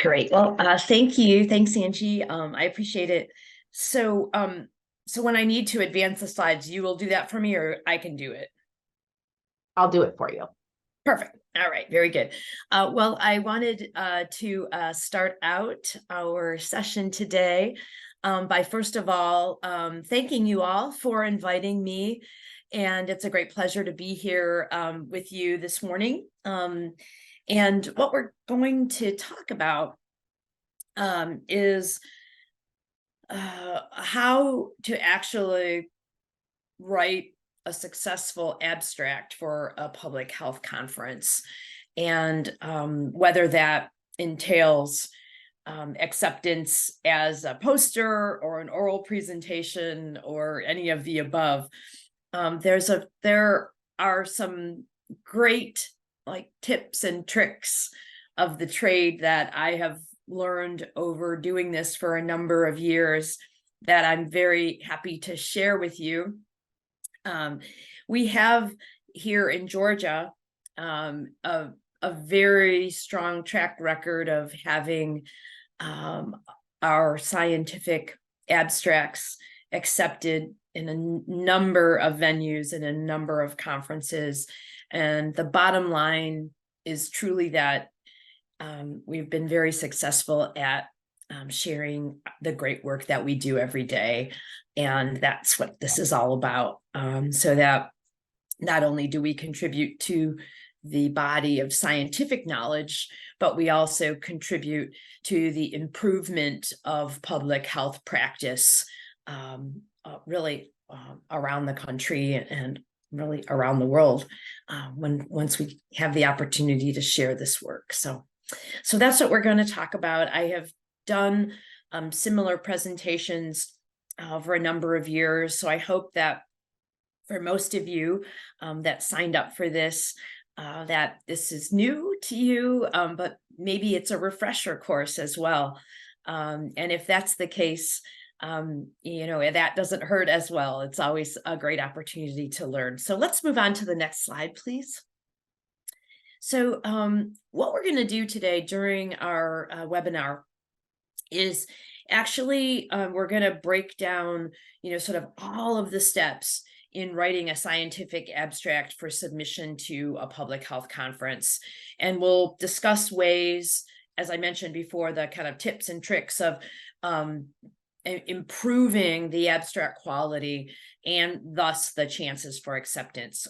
Great. Well, thank you. Thanks, Angie. I appreciate it. So, so when I need to advance the slides, you will do that for me, or I can do it. I'll do it for you. Perfect. All right. Very good. Well, I wanted to start out our session today by first of all thanking you all for inviting me, and it's a great pleasure to be here with you this morning. And what we're going to talk about is how to actually write a successful abstract for a public health conference, and whether that entails acceptance as a poster or an oral presentation or any of the above. There are some great tips and tricks of the trade that I have learned over doing this for a number of years that I'm very happy to share with you. We have here in Georgia a very strong track record of having our scientific abstracts accepted in a number of venues and a number of conferences. And the bottom line is truly that we've been very successful at sharing the great work that we do every day. And that's what this is all about. So that not only do we contribute to the body of scientific knowledge, but we also contribute to the improvement of public health practice really around the country and really around the world once we have the opportunity to share this work. So that's what we're going to talk about. I have done similar presentations for a number of years. So I hope that for most of you that signed up for this, that this is new to you, but maybe it's a refresher course as well. And if that's the case, that doesn't hurt as well. It's always a great opportunity to learn. So let's move on to the next slide, please. So what we're going to do today during our webinar is actually we're going to break down, sort of all of the steps in writing a scientific abstract for submission to a public health conference. And we'll discuss ways, as I mentioned before, the kind of tips and tricks of improving the abstract quality and thus the chances for acceptance.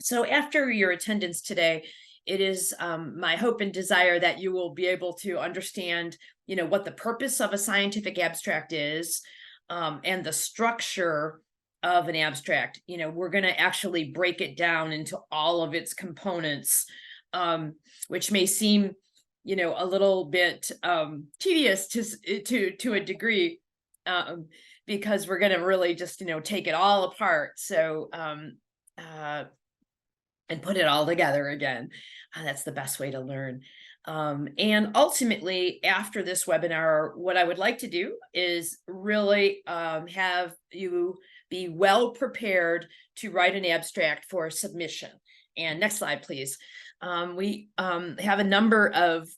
So after your attendance today, it is my hope and desire that you will be able to understand, what the purpose of a scientific abstract is, and the structure of an abstract. We're going to actually break it down into all of its components, which may seem, a little bit tedious to a degree, because we're going to really just, take it all apart. So and put it all together again. That's the best way to learn. And ultimately, after this webinar, what I would like to do is really have you be well prepared to write an abstract for submission. And next slide, please. We have a number of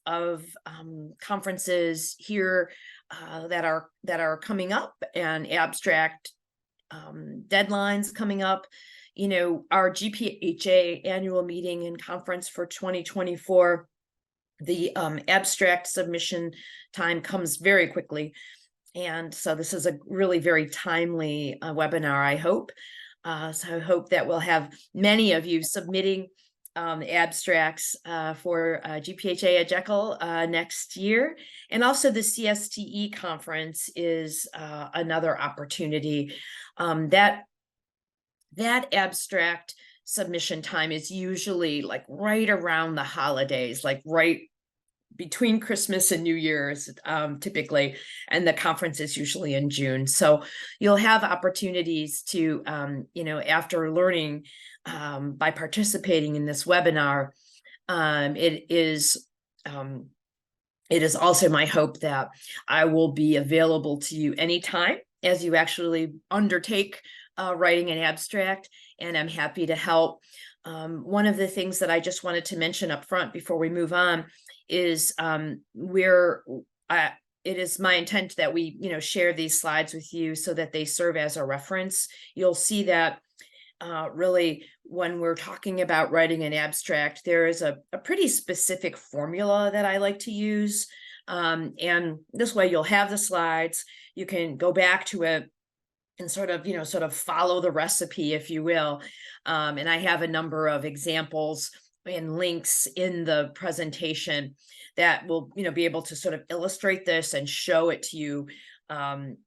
conferences here that are coming up, and abstract deadlines coming up. Our GPHA annual meeting and conference for 2024, the abstract submission time comes very quickly. And so this is a really very timely webinar, I hope. So I hope that we'll have many of you submitting abstracts for GPHA at Jekyll next year. And also the CSTE conference is another opportunity. That abstract submission time is usually right around the holidays, right between Christmas and New Year's, typically, and the conference is usually in June. So you'll have opportunities to, after learning by participating in this webinar, it is also my hope that I will be available to you anytime as you actually undertake writing an abstract, and I'm happy to help one of the things that I just wanted to mention up front before we move on is it is my intent that we, share these slides with you so that they serve as a reference. You'll see that really when we're talking about writing an abstract, there is a pretty specific formula that I like to use. And this way you'll have the slides, you can go back to it and sort of follow the recipe, if you will. And I have a number of examples and links in the presentation that will, be able to sort of illustrate this and show it to you,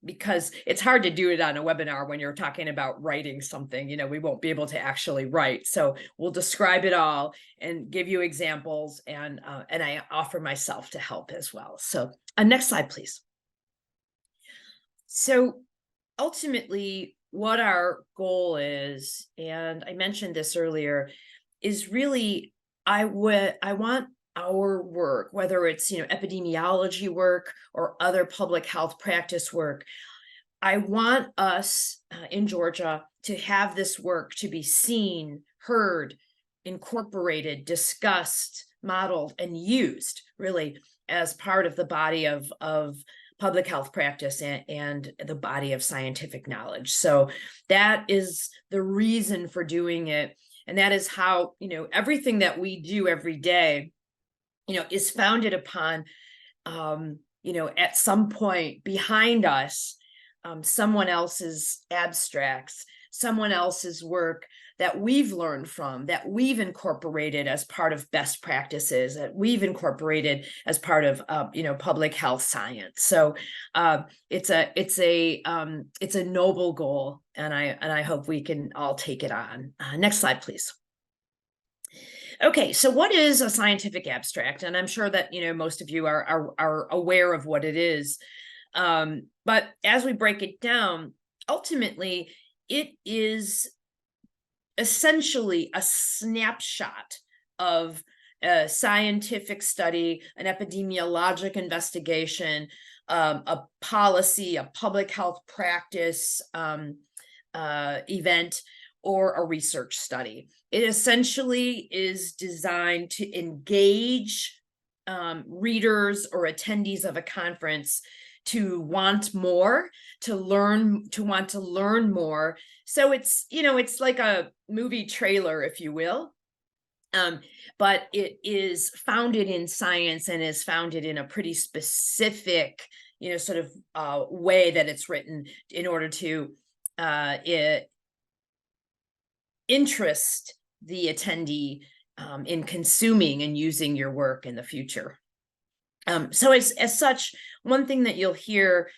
because it's hard to do it on a webinar when you're talking about writing something. We won't be able to actually write. So we'll describe it all and give you examples, and I offer myself to help as well. So next slide, please. So ultimately, what our goal is, and I mentioned this earlier, is really I want our work, whether it's epidemiology work or other public health practice work, I want us in Georgia to have this work to be seen, heard, incorporated, discussed, modeled, and used really as part of the body of public health practice and the body of scientific knowledge. So that is the reason for doing it. And that is how, everything that we do every day, is founded upon, at some point behind us, someone else's abstracts, someone else's work that we've learned from, that we've incorporated as part of best practices, that we've incorporated as part of, public health science. So it's a noble goal, and I hope we can all take it on. Next slide, please. Okay, so what is a scientific abstract? And I'm sure that most of you are aware of what it is. But as we break it down, ultimately, it is essentially a snapshot of a scientific study, an epidemiologic investigation, a policy, a public health practice event, or a research study. It essentially is designed to engage readers or attendees of a conference to want more, to want to learn more. So it's, it's like a movie trailer, if you will. But it is founded in science and is founded in a pretty specific, sort of way that it's written in order to interest the attendee in consuming and using your work in the future. So as such, one thing that you'll hear,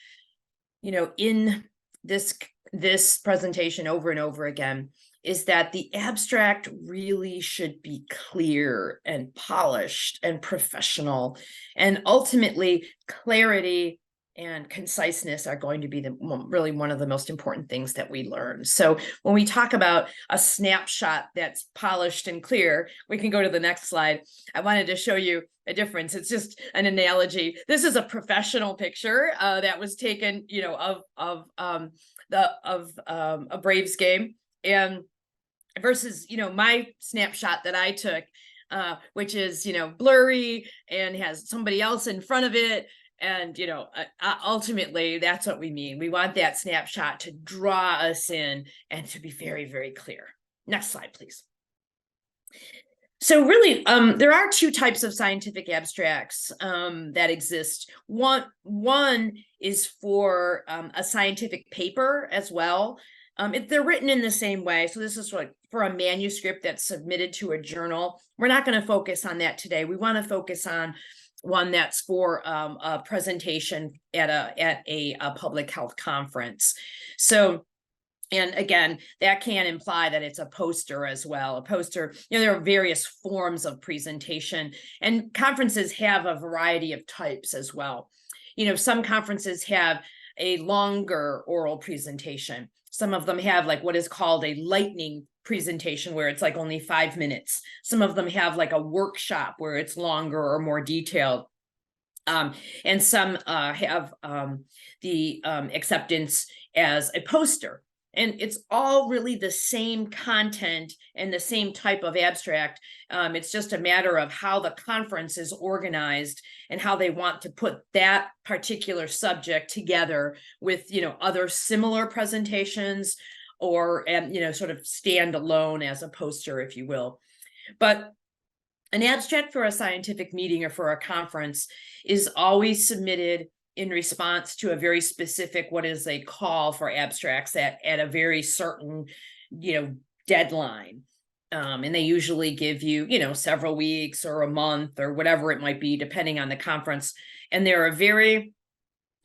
in this presentation over and over again is that the abstract really should be clear and polished and professional, and ultimately clarity and conciseness are going to be really one of the most important things that we learn. So when we talk about a snapshot that's polished and clear, we can go to the next slide. I wanted to show you a difference. It's just an analogy. This is a professional picture that was taken, of a Braves game, and versus, my snapshot that I took, which is, blurry and has somebody else in front of it. And, ultimately, that's what we mean. We want that snapshot to draw us in and to be very, very clear. Next slide, please. So really, there are two types of scientific abstracts that exist. One is for a scientific paper as well. They're written in the same way. So this is for a manuscript that's submitted to a journal. We're not going to focus on that today. We want to focus on one that's for a presentation at a public health conference. So, and again, that can imply that it's a poster as well. A poster, there are various forms of presentation, and conferences have a variety of types as well. Some conferences have a longer oral presentation. Some of them have like what is called a lightning presentation, where it's like only 5 minutes. Some of them have like a workshop where it's longer or more detailed. And some have the acceptance as a poster. And it's all really the same content and the same type of abstract. It's just a matter of how the conference is organized and how they want to put that particular subject together with, other similar presentations, or, sort of stand alone as a poster, if you will. But an abstract for a scientific meeting or for a conference is always submitted in response to a very specific, what is a call for abstracts at a very certain, deadline. And they usually give you, several weeks or a month or whatever it might be, depending on the conference. And there are very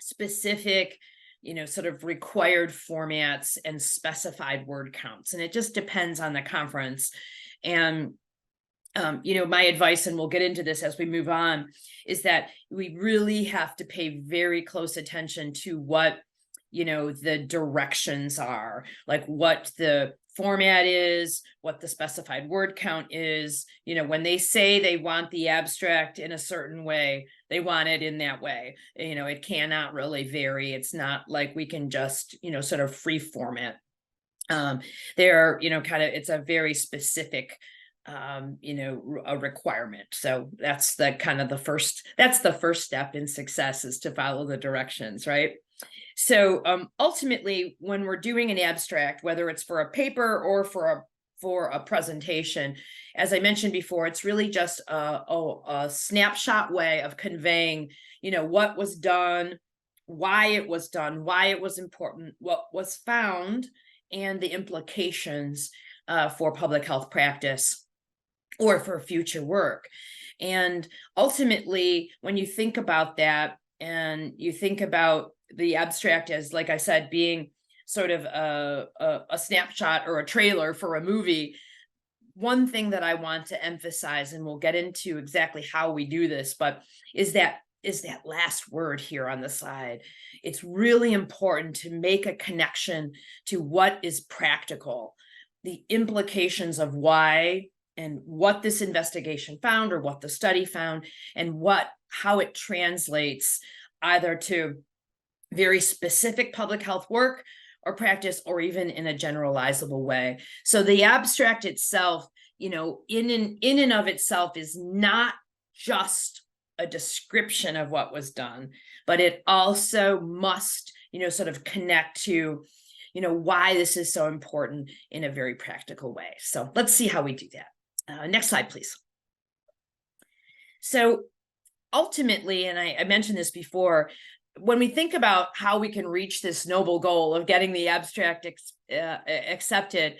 specific, sort of required formats and specified word counts. And it just depends on the conference. And my advice, and we'll get into this as we move on, is that we really have to pay very close attention to what, the directions are, like what the format is, what the specified word count is. When they say they want the abstract in a certain way, they want it in that way. It cannot really vary. It's not like we can just, sort of free format. They're, it's a very specific a requirement. So that's the first step in success, is to follow the directions, right? So ultimately, when we're doing an abstract, whether it's for a paper or for a presentation, as I mentioned before, it's really just a snapshot way of conveying, what was done, why it was done, why it was important, what was found, and the implications for public health practice or for future work. And ultimately, when you think about that, and you think about the abstract as, like I said, being sort of a snapshot or a trailer for a movie, one thing that I want to emphasize, and we'll get into exactly how we do this, but is that last word here on the slide. It's really important to make a connection to what is practical, the implications of why and what this investigation found, or what the study found, and how it translates either to very specific public health work or practice, or even in a generalizable way. So the abstract itself, in and of itself, is not just a description of what was done, but it also must, sort of connect to, why this is so important in a very practical way. So let's see how we do that. Next slide, please. So ultimately, and I mentioned this before, when we think about how we can reach this noble goal of getting the abstract accepted,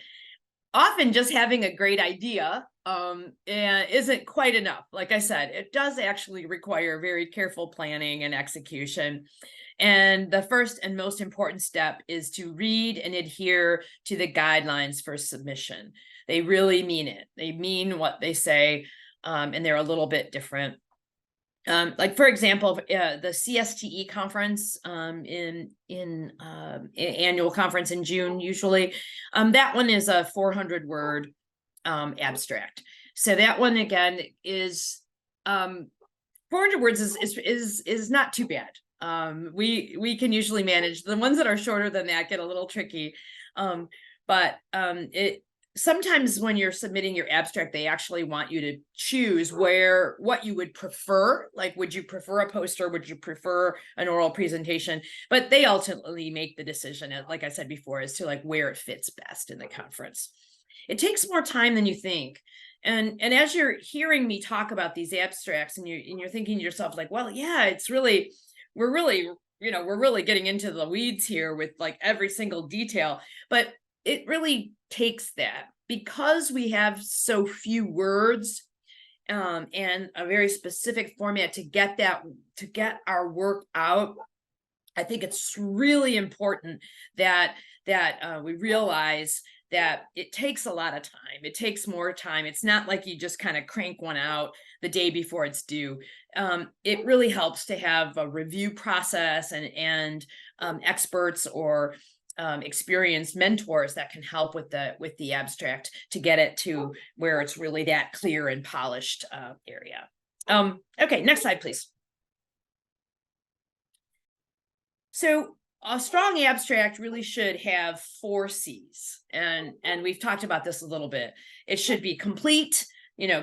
often just having a great idea isn't quite enough. Like I said, it does actually require very careful planning and execution. And the first and most important step is to read and adhere to the guidelines for submission. They really mean it. They mean what they say, and they're a little bit different. Like, for example, the CSTE conference in annual conference in June, usually, that one is a 400-word abstract. So that one, again, is 400 words is not too bad. We can usually manage. The ones that are shorter than that get a little tricky. But sometimes when you're submitting your abstract, they actually want you to choose what you would prefer. Like, would you prefer a poster? Would you prefer an oral presentation? But they ultimately make the decision, like I said before, as to like where it fits best in the conference. It takes more time than you think. And as you're hearing me talk about these abstracts, and you're thinking to yourself, like, well, yeah, we're really getting into the weeds here with like every single detail, but it really takes that, because we have so few words and a very specific format to get our work out. I think it's really important that we realize that it takes a lot of time. It takes more time. It's not like you just kind of crank one out the day before it's due. It really helps to have a review process and experts or experienced mentors that can help with the abstract to get it to where it's really that clear and polished area. Okay, next slide, please. So a strong abstract really should have 4 C's, and we've talked about this a little bit. It should be complete,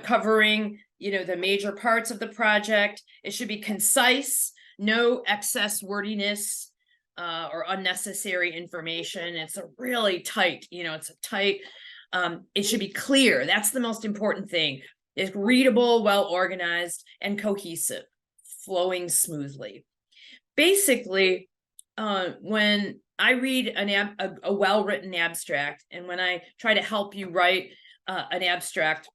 covering, the major parts of the project. It should be concise, no excess wordiness or unnecessary information. It's a really tight, it's a tight, it should be clear. That's the most important thing. It's readable, well organized, and cohesive, flowing smoothly. Basically, when I read a well-written abstract, and when I try to help you write an abstract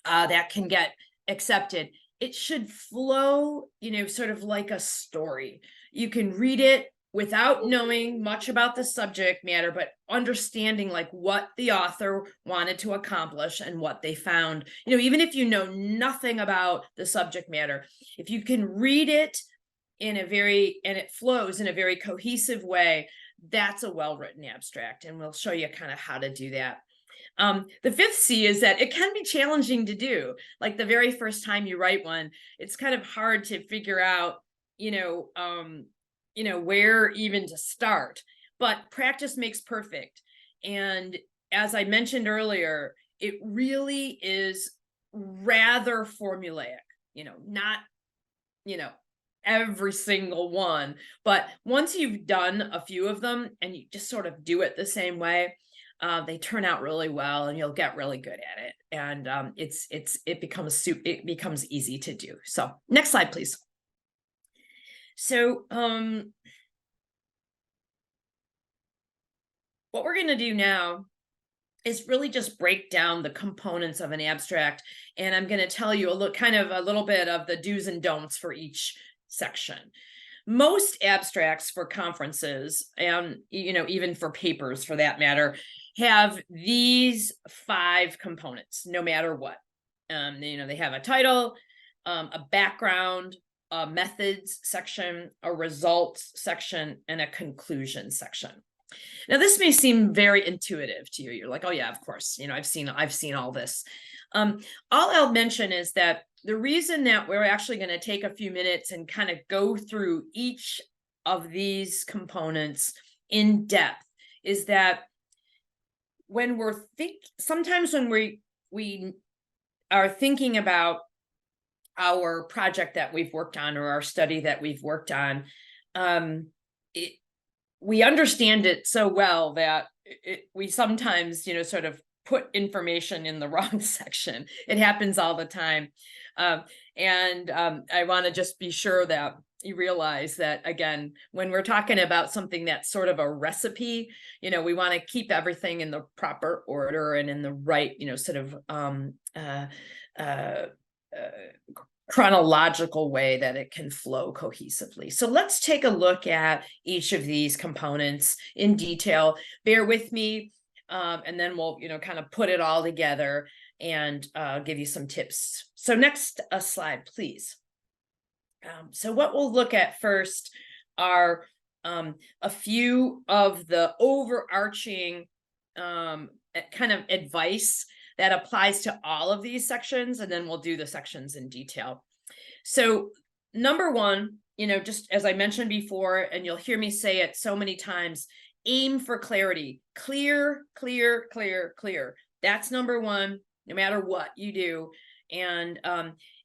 that can get accepted, it should flow, sort of like a story. You can read it without knowing much about the subject matter, but understanding like what the author wanted to accomplish and what they found. Even if you know nothing about the subject matter, if you can read it and it flows in a very cohesive way, that's a well-written abstract. And we'll show you kind of how to do that. The 5th C is that it can be challenging to do. Like the very first time you write one, it's kind of hard to figure out, where even to start. But practice makes perfect. And as I mentioned earlier, it really is rather formulaic, not, every single one. But once you've done a few of them and you just sort of do it the same way, they turn out really well, and you'll get really good at it. And it becomes easy to do. So next slide, please. So what we're going to do now is really just break down the components of an abstract, and I'm going to tell you a little bit of the do's and don'ts for each section. Most abstracts for conferences, and even for papers for that matter, have these 5 components, no matter what. They have a title, a background, a methods section, a results section, and a conclusion section. Now, this may seem very intuitive to you. You're like, oh yeah, of course, I've seen all this. All I'll mention is that the reason that we're actually going to take a few minutes and kind of go through each of these components in depth is that sometimes when we are thinking about our project that we've worked on, or our study that we've worked on, we understand it so well that we sometimes, sort of put information in the wrong section. It happens all the time. And I want to just be sure that you realize that, again, when we're talking about something that's sort of a recipe, we want to keep everything in the proper order and in the right, sort of chronological way that it can flow cohesively. So let's take a look at each of these components in detail. Bear with me, and then we'll, kind of put it all together and give you some tips. So next slide, please. So what we'll look at first are a few of the overarching kind of advice that applies to all of these sections, and then we'll do the sections in detail. So number one, just as I mentioned before, and you'll hear me say it so many times, aim for clarity. Clear, clear, clear, clear. That's number one, no matter what you do. And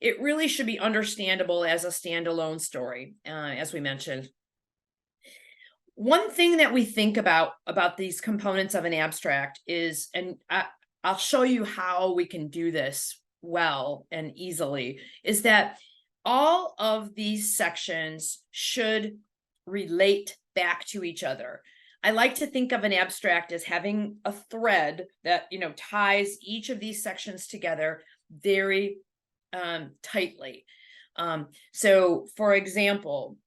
it really should be understandable as a standalone story, as we mentioned. One thing that we think about these components of an abstract is, and I'll show you how we can do this well and easily, is that all of these sections should relate back to each other. I like to think of an abstract as having a thread that, ties each of these sections together very tightly. So for example,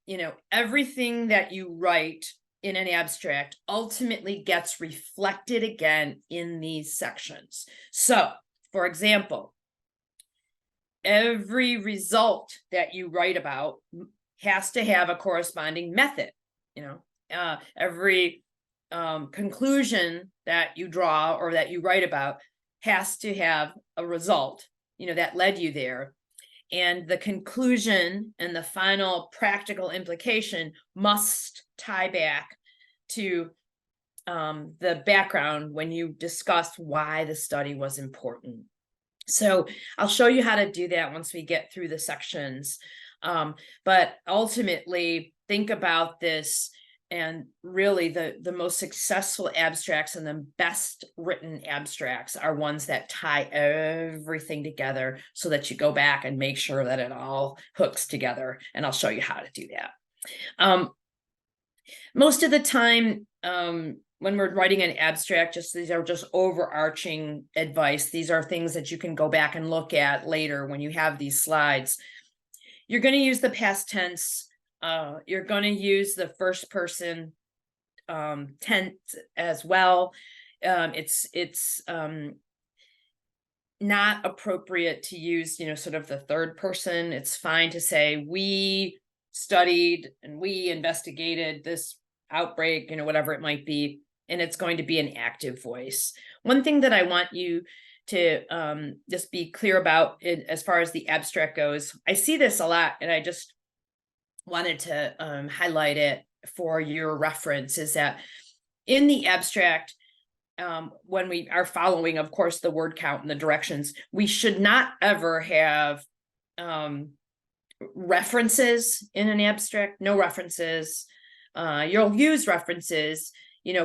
everything that you write in an abstract ultimately gets reflected again in these sections. So for example, every result that you write about has to have a corresponding method. Every conclusion that you draw or that you write about has to have a result, that led you there. And the conclusion and the final practical implication must tie back to the background when you discuss why the study was important. So I'll show you how to do that once we get through the sections. But ultimately, think about this, and really the most successful abstracts and the best written abstracts are ones that tie everything together so that you go back and make sure that it all hooks together. And I'll show you how to do that. Most of the time, when we're writing an abstract, these are just overarching advice. These are things that you can go back and look at later when you have these slides. You're going to use the past tense. You're going to use the first person tense as well. It's not appropriate to use, sort of the third person. It's fine to say, we studied and we investigated this outbreak, whatever it might be, and it's going to be an active voice. One thing that I want you to just be clear about it, as far as the abstract goes, I see this a lot, and I just wanted to highlight it for your reference, is that in the abstract, when we are following, of course, the word count and the directions, we should not ever have references in an abstract. No references. You'll use references,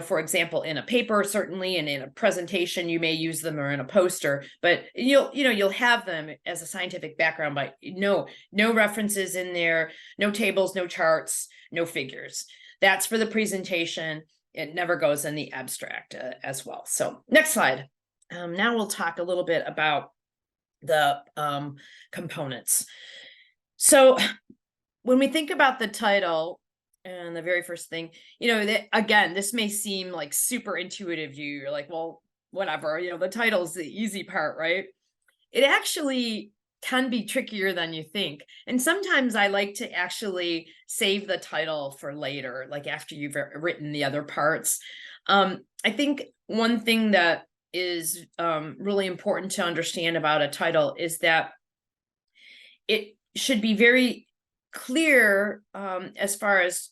for example, in a paper, certainly, and in a presentation, you may use them, or in a poster, but you'll have them as a scientific background, but no references in there, no tables, no charts, no figures. That's for the presentation. It never goes in the abstract as well. So next slide. Now we'll talk a little bit about the components. So when we think about the title, and the very first thing, again, this may seem like super intuitive. You're like, well, whatever, the title's the easy part, right? It actually can be trickier than you think. And sometimes I like to actually save the title for later, like after you've written the other parts. I think one thing that is really important to understand about a title is that it should be very clear as far as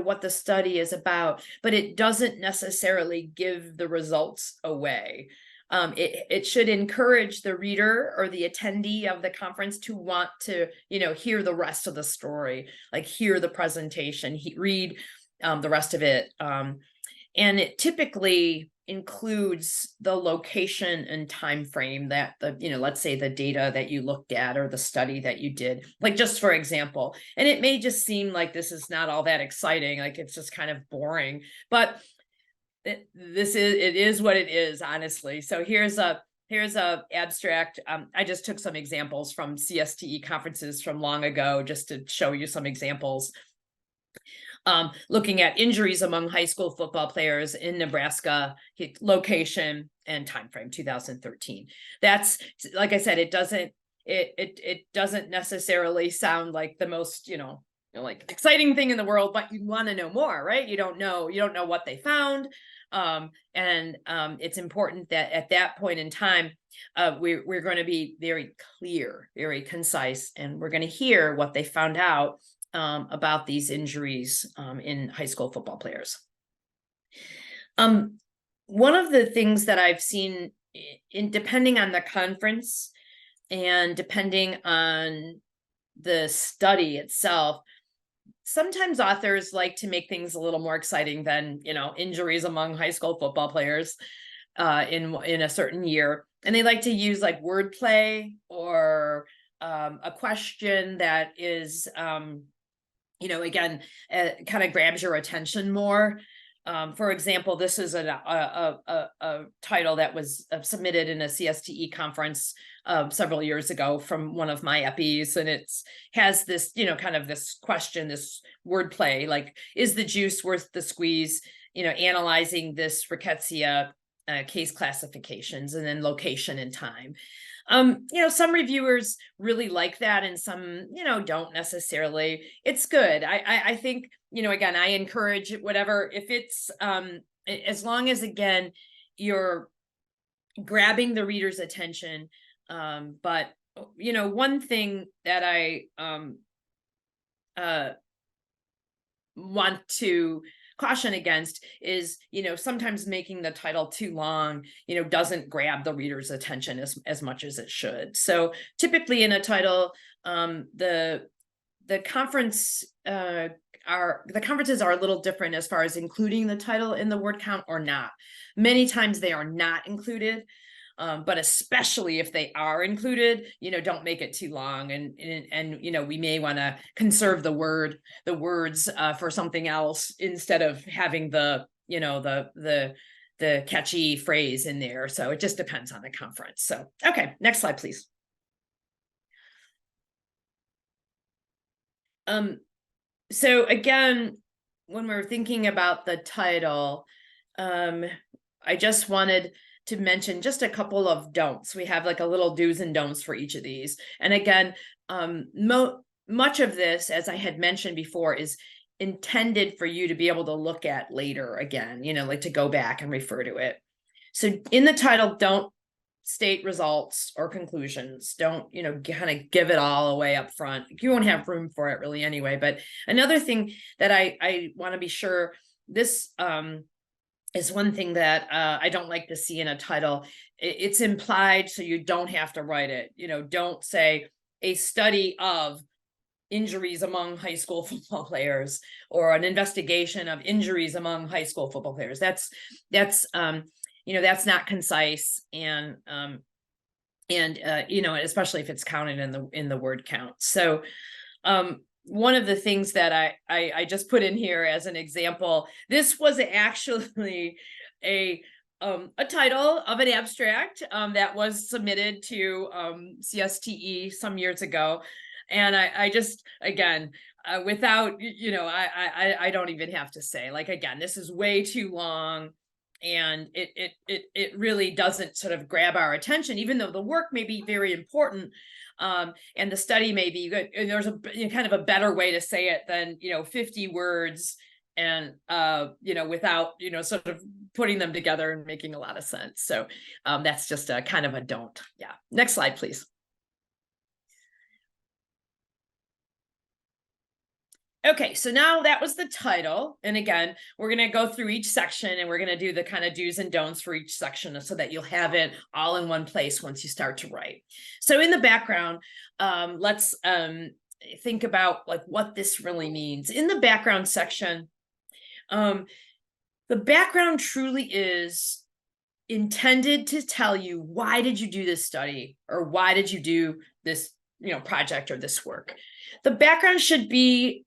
what the study is about, but it doesn't necessarily give the results away. It should encourage the reader or the attendee of the conference to want to hear the rest of the story, like hear the presentation, read the rest of it, and it typically includes the location and time frame that let's say the data that you looked at or the study that you did, like just for example. And it may just seem like this is not all that exciting, like it's just kind of boring, but it is what it is, honestly. So here's a abstract. I just took some examples from CSTE conferences from long ago just to show you some examples. Looking at injuries among high school football players in Nebraska, location and time frame 2013. That's, like I said, it doesn't necessarily sound like the most like exciting thing in the world, but you want to know more, right? You don't know what they found, and it's important that at that point in time, we're going to be very clear, very concise, and we're going to hear what they found out about these injuries in high school football players. One of the things that I've seen, depending on the conference and depending on the study itself, sometimes authors like to make things a little more exciting than injuries among high school football players in a certain year, and they like to use like wordplay or a question that is again, kind of grabs your attention more. For example, this is a title that was submitted in a CSTE conference several years ago from one of my epis, and it has this, kind of this question, this wordplay, like, is the juice worth the squeeze? Analyzing this rickettsia case classifications, and then location and time. Some reviewers really like that, and some, don't necessarily. It's good. I think, again, I encourage whatever, if it's, as long as, again, you're grabbing the reader's attention, but, one thing that I want to caution against is, sometimes making the title too long, doesn't grab the reader's attention as much as it should. So typically in a title, the conferences are a little different as far as including the title in the word count or not. Many times they are not included. But especially if they are included, don't make it too long. And we may want to conserve the words for something else instead of having the catchy phrase in there. So it just depends on the conference. So, okay, next slide, please. So again, when we're thinking about the title, I just wanted to mention just a couple of don'ts. We have like a little do's and don'ts for each of these. And again, much of this, as I had mentioned before, is intended for you to be able to look at later again, like to go back and refer to it. So in the title, don't state results or conclusions. Don't, kind of give it all away up front. You won't have room for it really anyway. But another thing that I want to be sure, this is one thing that I don't like to see in a title. It's implied, so you don't have to write it. Don't say a study of injuries among high school football players or an investigation of injuries among high school football players. That's not concise, and especially if it's counted in the word count. So one of the things that I just put in here as an example, this was actually a title of an abstract that was submitted to CSTE some years ago. And I just, again, without, I don't even have to say, like, again, this is way too long. And it really doesn't sort of grab our attention, even though the work may be very important. And the study may be good. And there's a kind of a better way to say it than 50 words and without sort of putting them together and making a lot of sense. So that's just a kind of a don't. Yeah. Next slide, please. Okay, so now that was the title. And again, we're going to go through each section and we're going to do the kind of do's and don'ts for each section so that you'll have it all in one place once you start to write. So in the background, let's think about like what this really means. In the background section, the background truly is intended to tell you, why did you do this study, or why did you do this project or this work? The background should be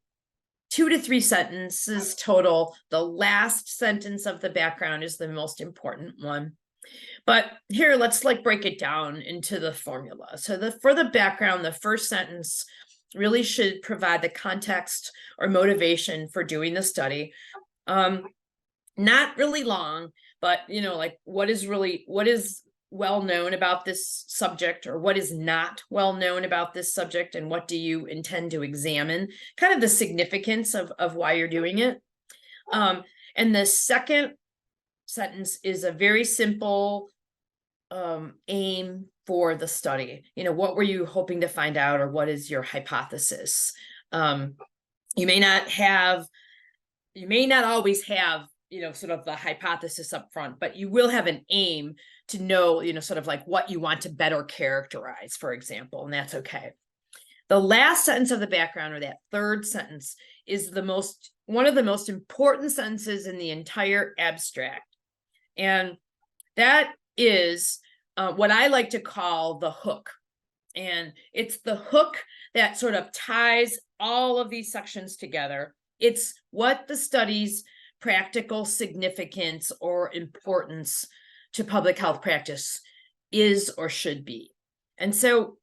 2 to 3 sentences total. The last sentence of the background is the most important one. But here, let's break it down into the formula. So for the background, the first sentence really should provide the context or motivation for doing the study. Not really long, but what is well known about this subject, or what is not well known about this subject, and what do you intend to examine, kind of the significance of why you're doing it. And the second sentence is a very simple aim for the study. What were you hoping to find out, or what is your hypothesis? You may not always have sort of the hypothesis up front, but you will have an aim to know, sort of like what you want to better characterize, for example, and that's okay. The last sentence of the background, or that third sentence, is one of the most important sentences in the entire abstract. And that is what I like to call the hook. And it's the hook that sort of ties all of these sections together. It's what the study's practical significance or importance to public health practice is or should be. And so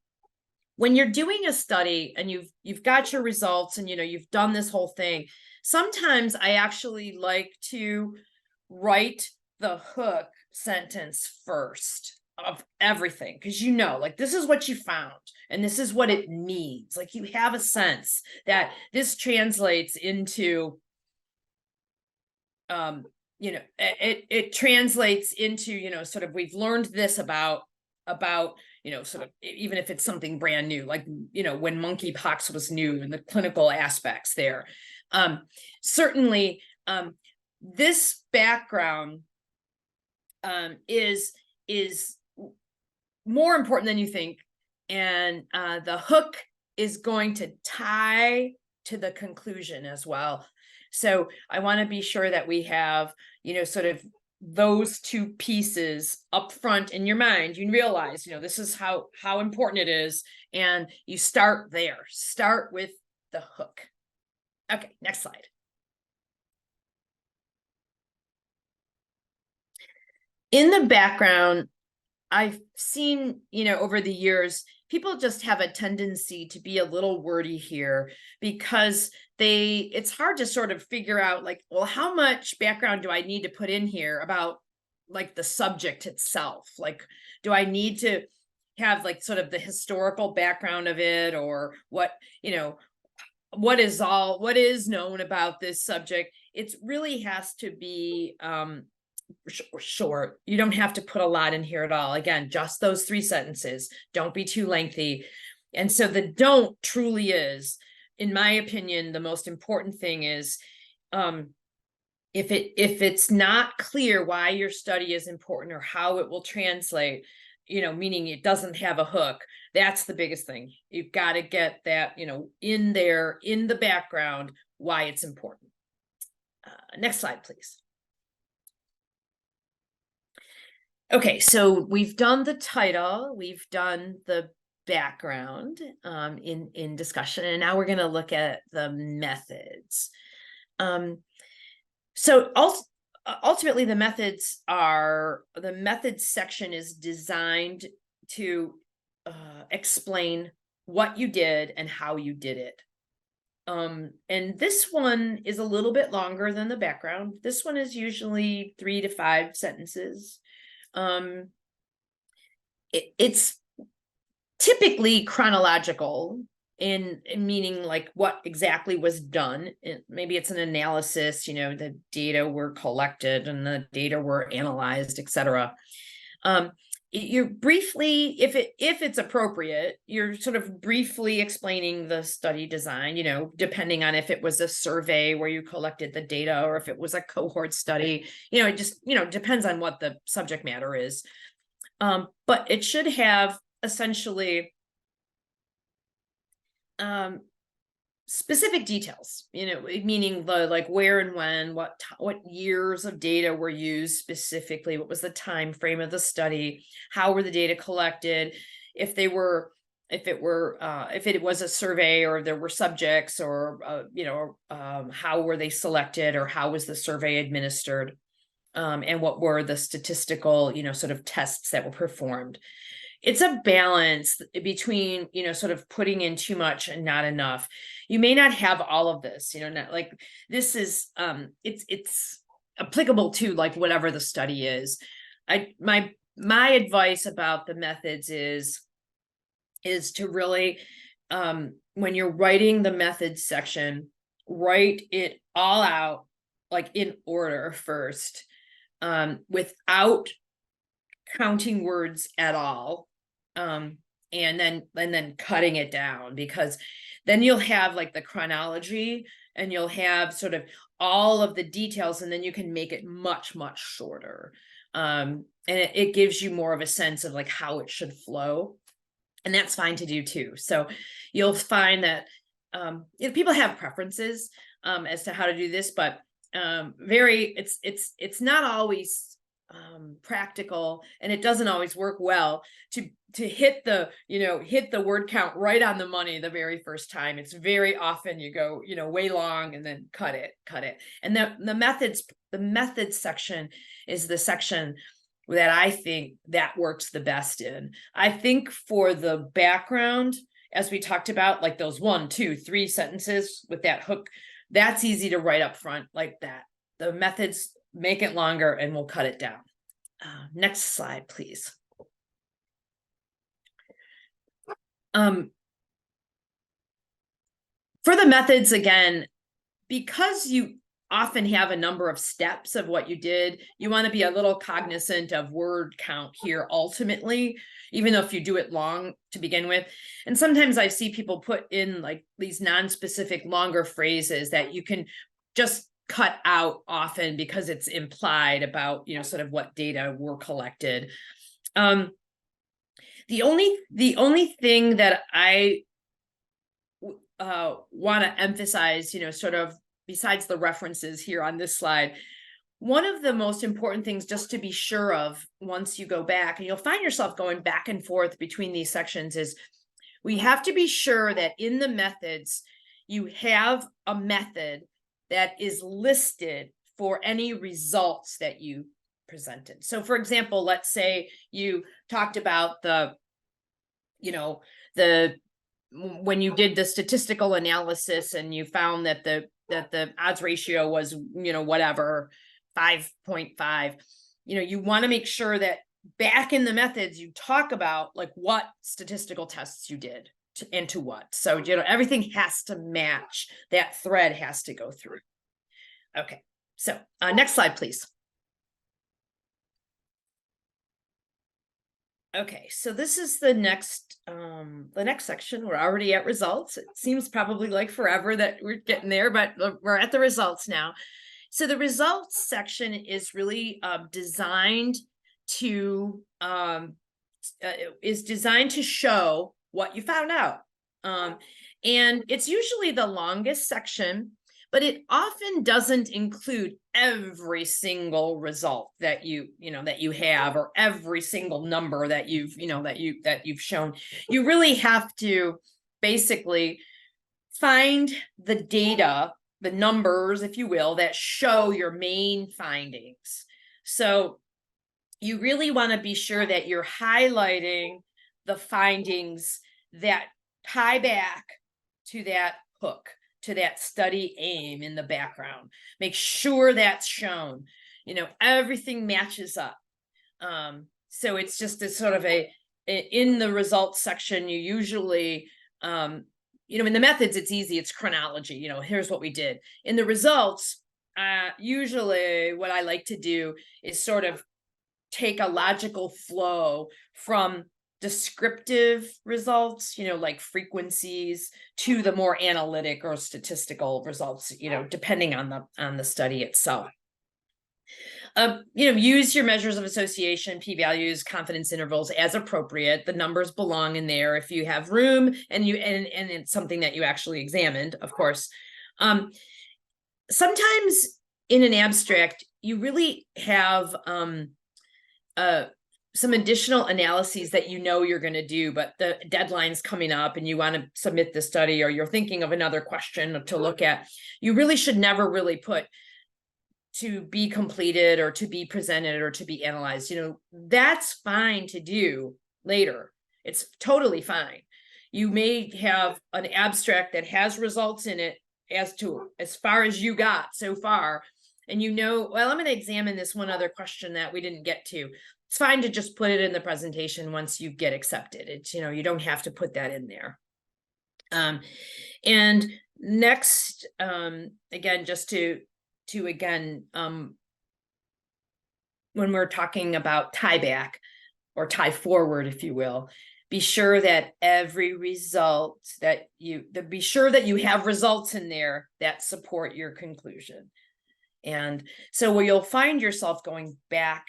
when you're doing a study and you've got your results and you've done this whole thing, sometimes I actually like to write the hook sentence first of everything, because like this is what you found and this is what it means. Like you have a sense that this translates into it translates into sort of, we've learned this about sort of, even if it's something brand new, like, when monkeypox was new and the clinical aspects there. Certainly, this background is more important than you think. And the hook is going to tie to the conclusion as well. So I want to be sure that we have, sort of those two pieces up front in your mind. You realize, this is how important it is. And you start there, start with the hook. Okay, next slide. In the background, I've seen, over the years, people just have a tendency to be a little wordy here because it's hard to sort of figure out, like, well, how much background do I need to put in here about, like, the subject itself? Like, do I need to have, like, sort of the historical background of it, or what is known about this subject? It really has to be short. You don't have to put a lot in here at all. Again, just those 3 sentences. Don't be too lengthy. And so the don't truly is, in my opinion, the most important thing is, if it's not clear why your study is important or how it will translate, meaning it doesn't have a hook, that's the biggest thing. You've got to get that, in there, in the background, why it's important. Next slide, please. Okay, so we've done the title, we've done the background in discussion, and now we're going to look at the methods. So ultimately, the methods section is designed to explain what you did and how you did it. And this one is a little bit longer than the background. This one is usually 3 to 5 sentences. It's typically chronological in meaning, like, what exactly was done. Maybe it's an analysis, the data were collected and the data were analyzed, etc. You're briefly, if it's appropriate, you're sort of briefly explaining the study design, depending on if it was a survey where you collected the data or if it was a cohort study. It just, depends on what the subject matter is. But it should have essentially specific details, meaning the, like, where and when, what years of data were used specifically, what was the time frame of the study, how were the data collected, if it was a survey, or there were subjects, or how were they selected, or how was the survey administered, and what were the statistical, sort of tests that were performed. It's a balance between, sort of putting in too much and not enough. You may not have all of this, not like this is, it's applicable to, like, whatever the study is. My advice about the methods is to really, when you're writing the methods section, write it all out, like, in order first, without counting words at all, and then cutting it down, because then you'll have, like, the chronology, and you'll have sort of all of the details, and then you can make it much shorter, and it gives you more of a sense of, like, how it should flow, and that's fine to do too. So you'll find that people have preferences as to how to do this, but it's not always practical, and it doesn't always work well to hit the word count right on the money the very first time. It's very often you go, way long and then cut it. And the methods section is the section that I think that works the best in. I think for the background, as we talked about, like those 1, 2, 3 sentences with that hook, that's easy to write up front like that. The methods make it longer, and we'll cut it down. Next slide, please. For the methods, again, because you often have a number of steps of what you did. You want to be a little cognizant of word count here ultimately, even though if you do it long to begin with. And sometimes I see people put in like these non-specific longer phrases that you can just cut out often because it's implied about, sort of what data were collected. The only thing that I want to emphasize, sort of besides the references here on this slide, one of the most important things just to be sure of once you go back, and you'll find yourself going back and forth between these sections, is we have to be sure that in the methods, you have a method that is listed for any results that you presented. So for example, let's say you talked about when you did the statistical analysis and you found that the odds ratio was, whatever, 5.5, you want to make sure that back in the methods, you talk about like what statistical tests you did and to what. So, everything has to match. That thread has to go through. Okay. So next slide, please. Okay, so this is the next section. We're already at results. It seems probably like forever that we're getting there, but we're at the results now. So the results section is really designed to show what you found out. And it's usually the longest section, but it often doesn't include every single result that you have, or every single number that you've shown. You really have to basically find the data, the numbers, if you will, that show your main findings. So you really want to be sure that you're highlighting the findings that tie back to that hook, to that study aim in the background. Make sure that's shown. Everything matches up. So it's just a sort of in the results section, you usually, in the methods, it's easy. It's chronology. Here's what we did. In the results, usually what I like to do is sort of take a logical flow from descriptive results, like frequencies, to the more analytic or statistical results, depending on the study itself. Use your measures of association, p-values, confidence intervals as appropriate. The numbers belong in there if you have room, and it's something that you actually examined, of course. Sometimes in an abstract, you really have some additional analyses that you're going to do, but the deadline's coming up and you want to submit the study, or you're thinking of another question to look at. You really should never really put to be completed or to be presented or to be analyzed. That's fine to do later. It's totally fine. You may have an abstract that has results in it as far as you got so far, and well, I'm going to examine this one other question that we didn't get to. It's fine to just put it in the presentation once you get accepted. It's, you don't have to put that in there. And next, again, just to again, when we're talking about tie back or tie forward, if you will, be sure that every result be sure that you have results in there that support your conclusion. And so where you'll find yourself going back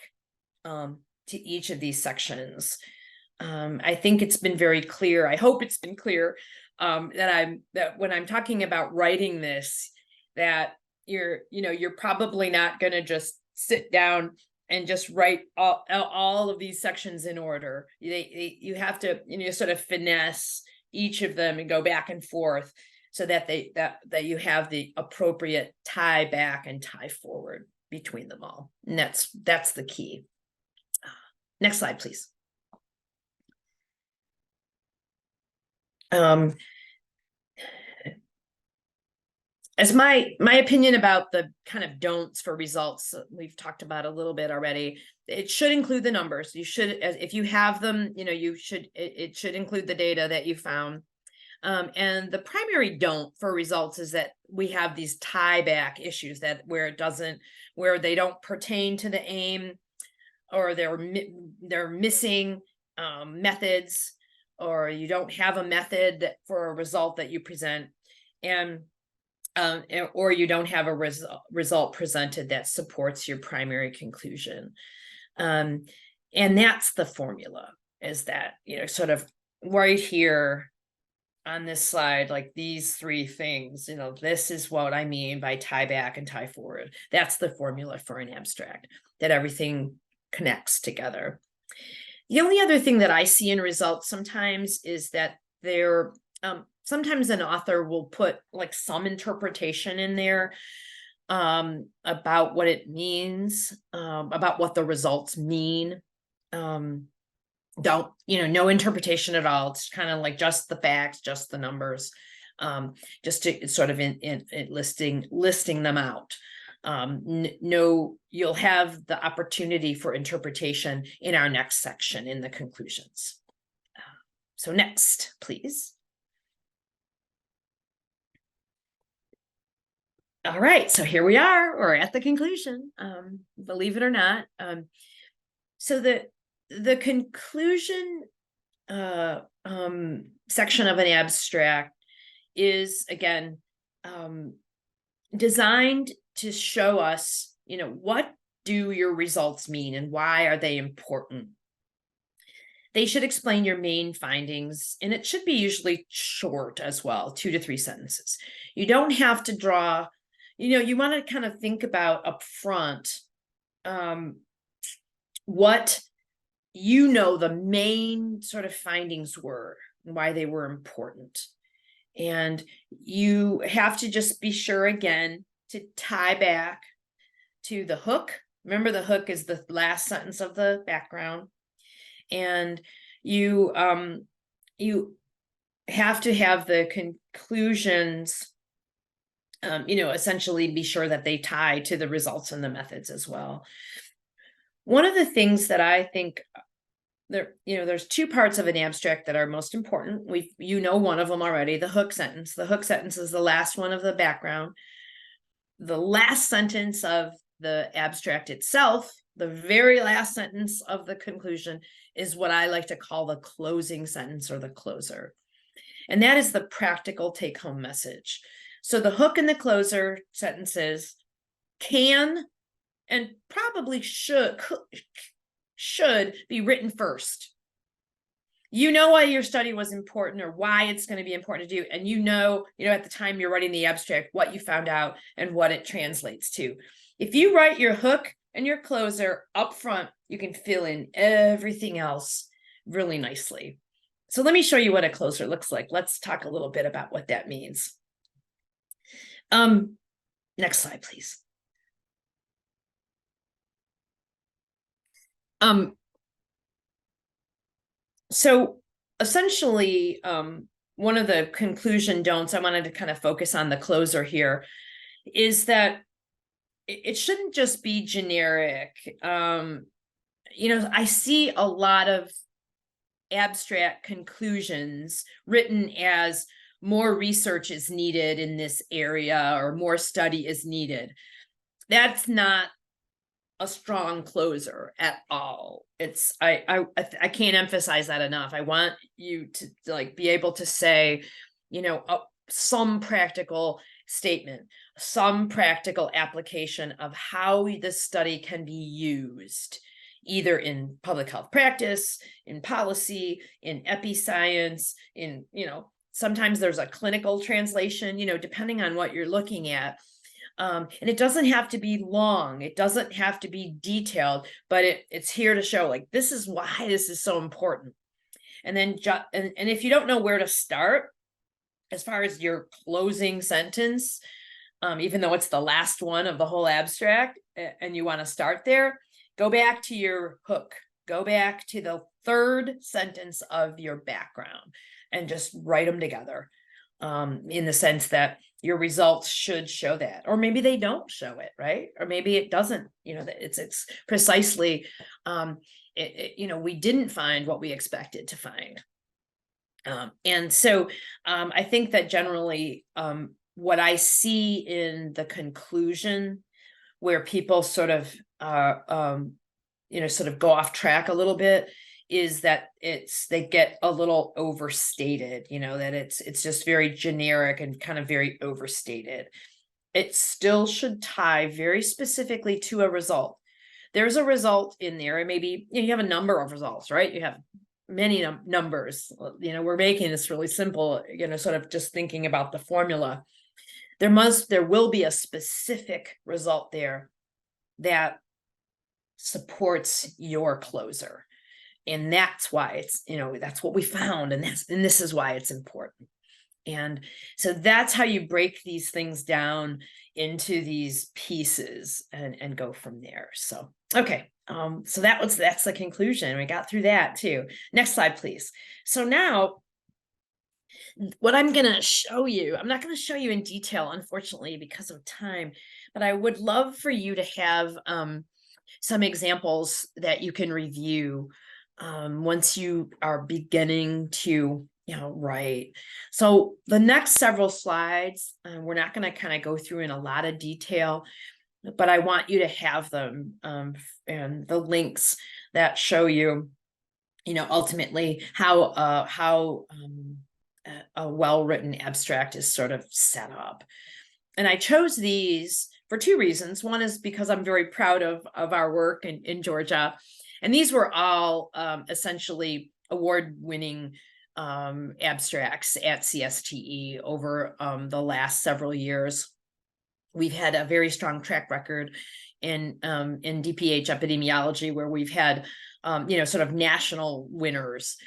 to each of these sections. I think it's been very clear. I hope it's been clear that when I'm talking about writing this, that you're probably not going to just sit down and just write all of these sections in order. You have to sort of finesse each of them and go back and forth so that that you have the appropriate tie back and tie forward between them all. And that's the key. Next slide, please. As my opinion about the kind of don'ts for results, we've talked about a little bit already. It should include the numbers. You should, if you have them, it should include the data that you found. And the primary don't for results is that we have these tie back issues that where they don't pertain to the aim, or they're missing methods, or you don't have a method for a result that you present, and or you don't have a result presented that supports your primary conclusion. And that's the formula, is that, sort of right here on this slide, like these three things, this is what I mean by tie back and tie forward. That's the formula for an abstract, that everything connects together. The only other thing that I see in results sometimes is that sometimes an author will put like some interpretation in there about what it means, about what the results mean. No interpretation at all. It's kind of like just the facts, just the numbers, just to sort of in listing them out. No, you'll have the opportunity for interpretation in our next section in the conclusions. So next, please. All right, so here we are. We're at the conclusion, believe it or not. So the conclusion section of an abstract is, again, designed to show us, what do your results mean and why are they important? They should explain your main findings, and it should be usually short as well, 2 to 3 sentences. You don't have to draw, you want to kind of think about up front what the main sort of findings were and why they were important. And you have to just be sure, again, to tie back to the hook. Remember, the hook is the last sentence of the background. And you have to have the conclusions, essentially be sure that they tie to the results and the methods as well. One of the things that I think there's 2 parts of an abstract that are most important. One of them already, the hook sentence. The hook sentence is the last one of the background. The last sentence of the abstract itself, the very last sentence of the conclusion, is what I like to call the closing sentence or the closer. And that is the practical take-home message. So the hook and the closer sentences can and probably should be written first. Why your study was important or why it's going to be important to do. And at the time you're writing the abstract, what you found out and what it translates to. If you write your hook and your closer up front, you can fill in everything else really nicely. So let me show you what a closer looks like. Let's talk a little bit about what that means. Next slide, please. So essentially, one of the conclusion don'ts, I wanted to kind of focus on the closer here, is that it shouldn't just be generic. I see a lot of abstract conclusions written as more research is needed in this area or more study is needed. That's not a strong closer at all. I can't emphasize that enough. I want you to be able to say, some practical statement, some practical application of how this study can be used, either in public health practice, in policy, in epi-science, sometimes there's a clinical translation, depending on what you're looking at. And it doesn't have to be long. It doesn't have to be detailed, but it's here to show this is why this is so important. And then, and if you don't know where to start, as far as your closing sentence, even though it's the last one of the whole abstract and you want to start there, go back to your hook, go back to the 3rd sentence of your background and just write them together, in the sense that your results should show that, or maybe they don't show it, right? Or maybe it doesn't, it's precisely, we didn't find what we expected to find. And so I think that generally what I see in the conclusion where people sort of sort of go off track a little bit is that they get a little overstated, that it's just very generic and kind of very overstated. It still should tie very specifically to a result. There's a result in there, and maybe you have a number of results, right? You have many numbers. We're making this really simple, sort of just thinking about the formula. There will be a specific result there that supports your closer. And that's why it's, that's what we found. And this is why it's important. And so that's how you break these things down into these pieces and go from there. So, okay. So that's the conclusion. We got through that too. Next slide, please. So now what I'm going to show you, I'm not going to show you in detail, unfortunately, because of time, but I would love for you to have some examples that you can review once you are beginning to write. So the next several slides, we're not going to kind of go through in a lot of detail, but I want you to have them and the links that show you, ultimately how a well-written abstract is sort of set up. And I chose these for two reasons. One is because I'm very proud of our work in Georgia. And these were all essentially award-winning abstracts at CSTE over the last several years. We've had a very strong track record in GPHA epidemiology, where we've had sort of national winners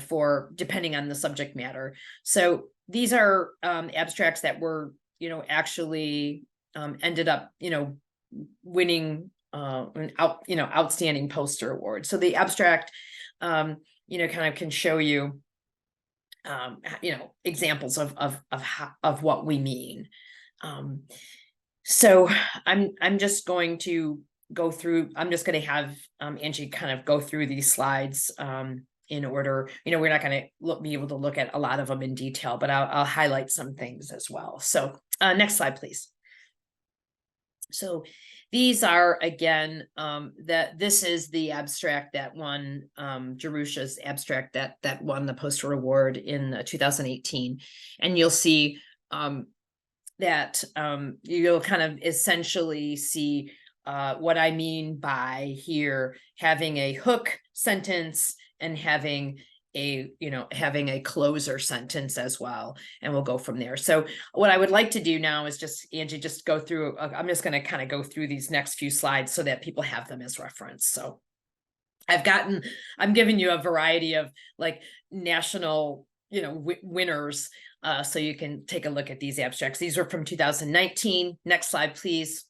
for depending on the subject matter. So these are abstracts that were actually ended up winning an outstanding poster award. So the abstract kind of can show you examples of what we mean. So I'm just going to go through, I'm just going to have Angie kind of go through these slides in order. We're not going to be able to look at a lot of them in detail, but I'll highlight some things as well. So next slide, please. So these are, again, this is the abstract that won Jerusha's abstract that won the poster award in 2018. And you'll see that you'll kind of essentially see what I mean by here having a hook sentence and having a closer sentence as well, and we'll go from there. So what I would like to do now is Angie, just go through, I'm just going to kind of go through these next few slides so that people have them as reference. So I'm giving you a variety of like national, winners, so you can take a look at these abstracts. These are from 2019. Next slide, please.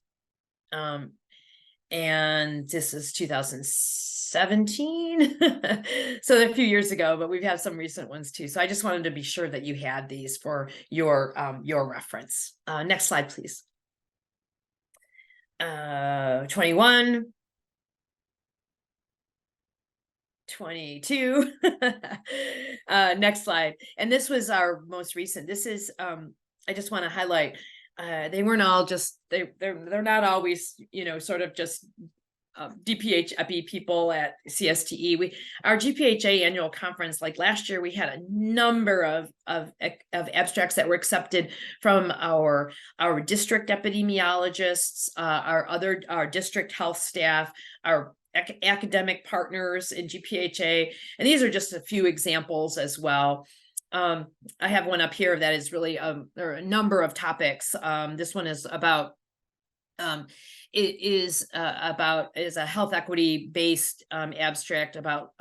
And this is 2017. So they're a few years ago, but we've had some recent ones too. So I just wanted to be sure that you had these for your reference. Next slide, please. 21. 22. Next slide. And this was our most recent. This is I just want to highlight they weren't all just they're not always sort of just DPH epi people at CSTE. Our GPHA annual conference, like last year, we had a number of abstracts that were accepted from our district epidemiologists, our district health staff, our academic partners in GPHA, and these are just a few examples as well. I have one up here that is really there are a number of topics. This one is about is a health equity based abstract about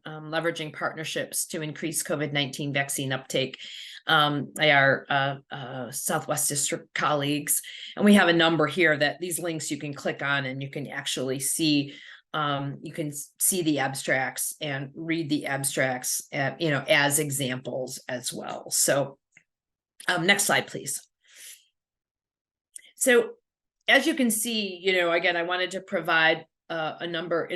leveraging partnerships to increase COVID-19 vaccine uptake by our Southwest District colleagues. And we have a number here that these links you can click on and you can actually see the abstracts and read the abstracts as examples as well. So next slide, please. So as you can see, again, I wanted to provide a number.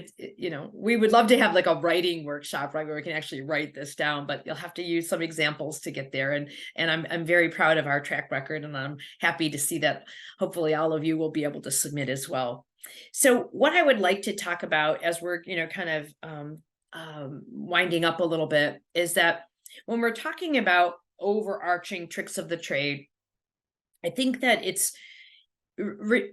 We would love to have like a writing workshop, right, where we can actually write this down, but you'll have to use some examples to get there. And I'm very proud of our track record, and I'm happy to see that hopefully all of you will be able to submit as well. So what I would like to talk about as we're, kind of winding up a little bit is that when we're talking about overarching tricks of the trade, I think that it's the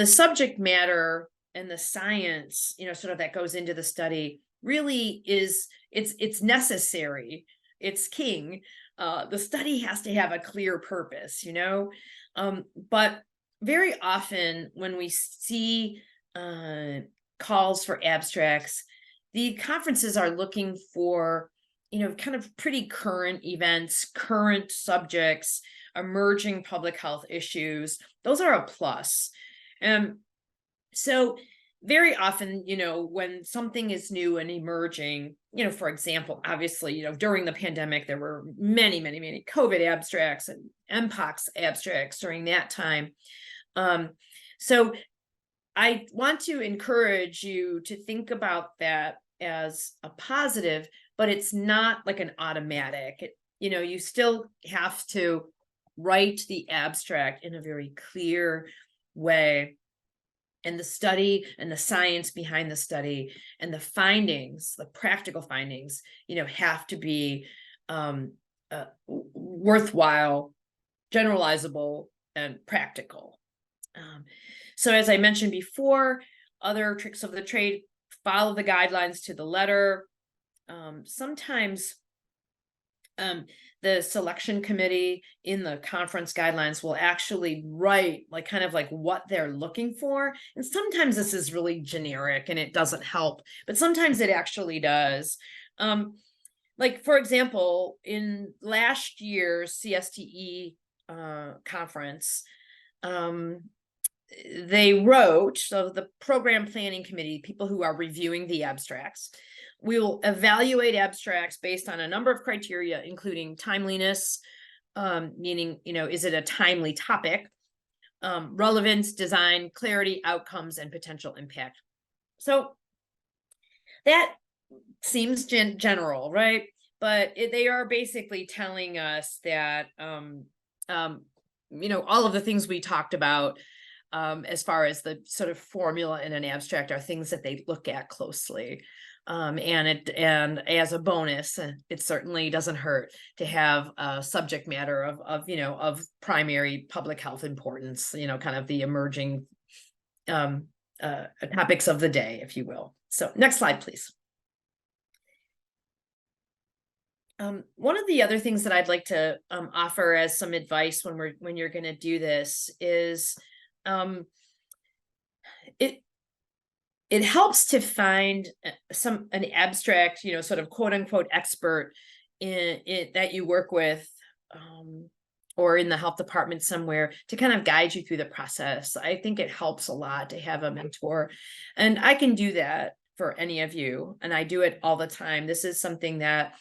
subject matter and the science, sort of that goes into the study really is, it's necessary. It's king. The study has to have a clear purpose, but very often when we see calls for abstracts, the conferences are looking for, kind of pretty current events, current subjects, emerging public health issues. Those are a plus. So very often, when something is new and emerging, for example, obviously, during the pandemic, there were many, many, many COVID abstracts and Mpox abstracts during that time. So I want to encourage you to think about that as a positive, but it's not like an automatic. You still have to write the abstract in a very clear way. And the study and the science behind the study and the findings, the practical findings, have to be worthwhile, generalizable, and practical. So as I mentioned before, other tricks of the trade: follow the guidelines to the letter. Sometimes the selection committee in the conference guidelines will actually write kind of what they're looking for. And sometimes this is really generic and it doesn't help, but sometimes it actually does. For example, in last year's CSTE conference, they wrote, so the program planning committee, people who are reviewing the abstracts, we will evaluate abstracts based on a number of criteria, including timeliness, meaning, is it a timely topic, relevance, design, clarity, outcomes, and potential impact. So that seems general, right? But they are basically telling us that, all of the things we talked about as far as the sort of formula in an abstract are things that they look at closely. And as a bonus, it certainly doesn't hurt to have a subject matter of primary public health importance, kind of the emerging topics of the day, if you will. So next slide, please. One of the other things that I'd like to offer as some advice when you're going to do this is it helps to find an abstract, sort of quote unquote expert in that you work with, or in the health department somewhere, to kind of guide you through the process. I think it helps a lot to have a mentor, and I can do that for any of you, and I do it all the time. This is something that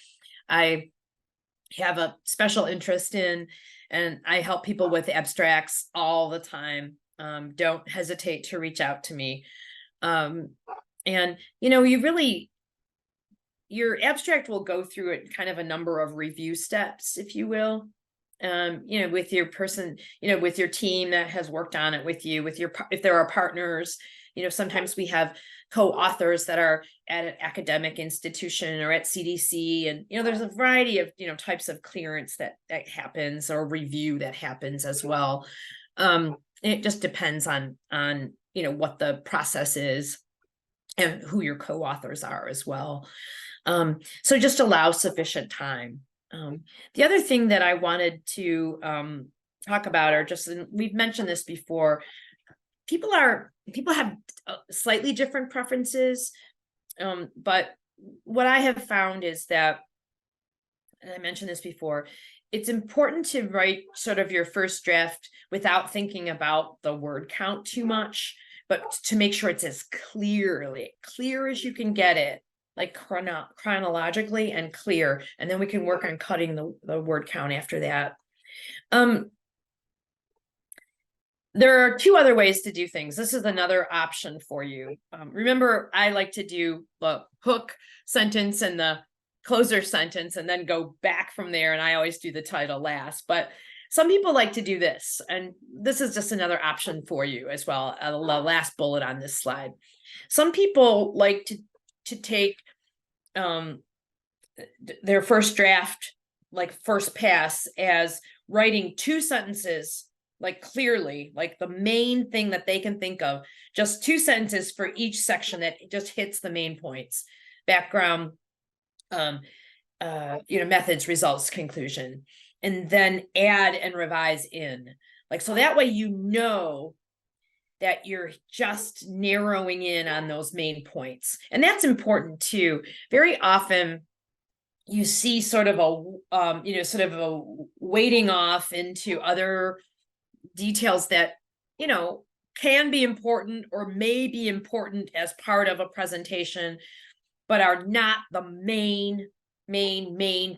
I have a special interest in, and I help people with abstracts all the time. Don't hesitate to reach out to me. And your abstract will go through it kind of a number of review steps, if you will, with your person, with your team that has worked on it with you, if there are partners, sometimes we have co-authors that are at an academic institution or at CDC, and, there's a variety of, types of clearance that happens, or review that happens as well. It just depends on what the process is and who your co-authors are as well. So just allow sufficient time. The other thing that I wanted to talk about are just, and we've mentioned this before, people have slightly different preferences, but what I have found is that, and I mentioned this before, it's important to write sort of your first draft without thinking about the word count too much, but to make sure it's as clear as you can get it, like chronologically and clear, and then we can work on cutting the word count after that. there are two other ways to do things. This is another option for you. Remember, I like to do the hook sentence and the closer sentence and then go back from there. And I always do the title last, but some people like to do this. And this is just another option for you as well. The last bullet on this slide. Some people like to take their first draft, like first pass, as writing two sentences, like clearly, like the main thing that they can think of, just two sentences for each section that just hits the main points: background, methods, results, conclusion, and then add and revise in. Like, so that way, that you're just narrowing in on those main points. And that's important too. Very often you see sort of a wading off into other details that, can be important or may be important as part of a presentation, but are not the main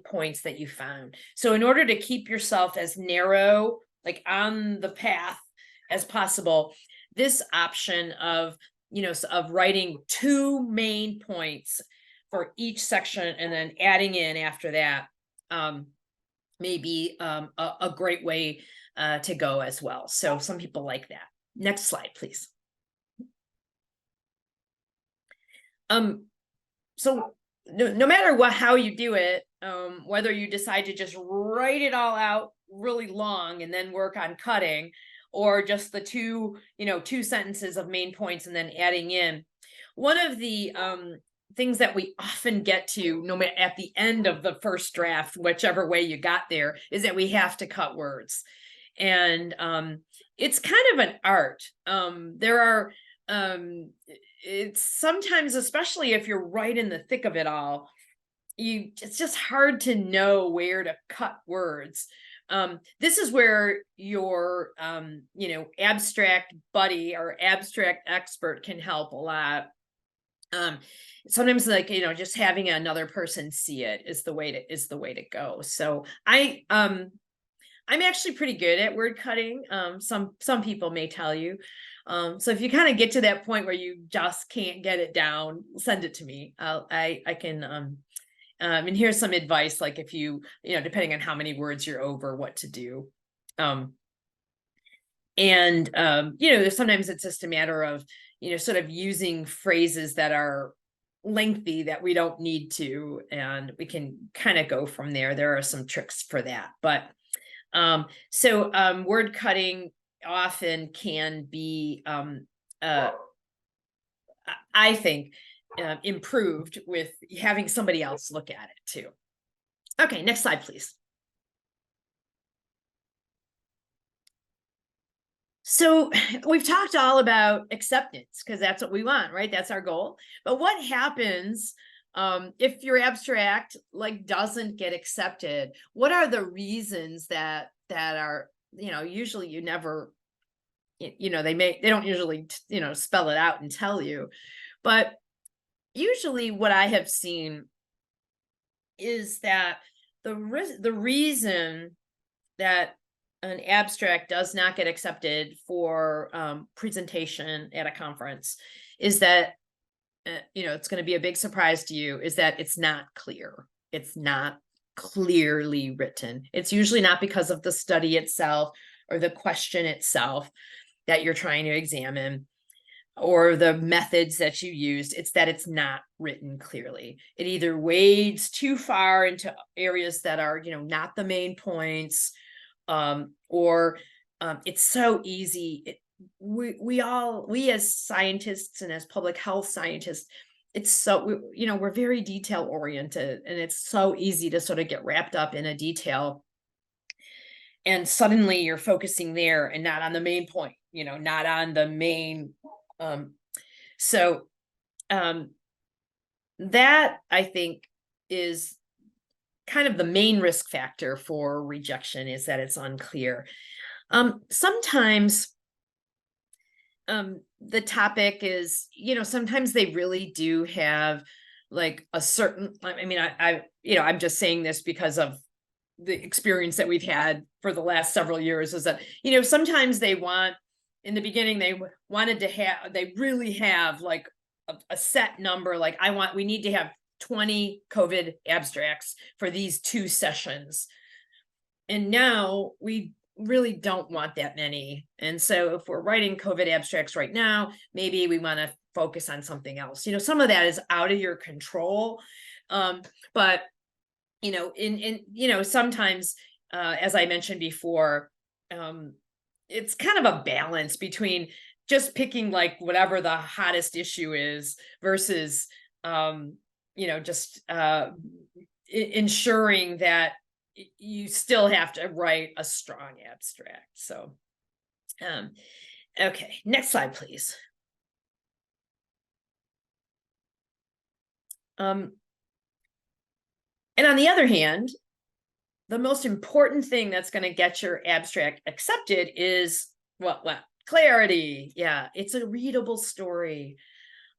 points that you found. So in order to keep yourself as narrow, like on the path as possible, this option of writing two main points for each section and then adding in after that may be a great way to go as well. So some people like that. Next slide, please. So no matter how you do it, whether you decide to just write it all out really long and then work on cutting, or just the two sentences of main points and then adding in, one of the things that we often get to, no matter at the end of the first draft, whichever way you got there, is that we have to cut words. And it's kind of an art. It's sometimes, especially if you're right in the thick of it all, it's just hard to know where to cut words. This is where your abstract buddy or abstract expert can help a lot. Sometimes, like, just having another person see it is the way to go. So I'm actually pretty good at word cutting. Some people may tell you. So if you kind of get to that point where you just can't get it down, send it to me. I can. And here's some advice, like if depending on how many words you're over, what to do. Sometimes it's just a matter of, sort of using phrases that are lengthy that we don't need to, and we can kind of go from there. There are some tricks for that, but word cutting often can be, I think, improved with having somebody else look at it too. Okay, next slide, please. So we've talked all about acceptance because that's what we want, right? That's our goal. But what happens if your abstract doesn't get accepted? What are the reasons that are, usually you never, they don't usually, spell it out and tell you, but usually what I have seen is that the reason that an abstract does not get accepted for presentation at a conference is that it's going to be a big surprise to you, is that it's not clear. It's not clearly written. It's usually not because of the study itself or the question itself that you're trying to examine or the methods that you used. It's that it's not written clearly. It either wades too far into areas that are, not the main points, or it's so easy. We as scientists and as public health scientists, it's so, we're very detail oriented, and it's so easy to sort of get wrapped up in a detail. And suddenly you're focusing there and not on the main point, not on the main. That I think is kind of the main risk factor for rejection, is that it's unclear. Sometimes the topic is, sometimes they really do have like a certain, I'm just saying this because of the experience that we've had for the last several years, is that, sometimes they want in the beginning, they wanted to have, they really have like a set number, like we need to have 20 COVID abstracts for these 2 sessions. And now we really don't want that many. And so if we're writing COVID abstracts right now, maybe we want to focus on something else. Some of that is out of your control. But sometimes, as I mentioned before, it's kind of a balance between just picking like whatever the hottest issue is versus, just ensuring that you still have to write a strong abstract. So, okay, next slide, please. And on the other hand, the most important thing that's going to get your abstract accepted is what? Clarity. Yeah, it's a readable story.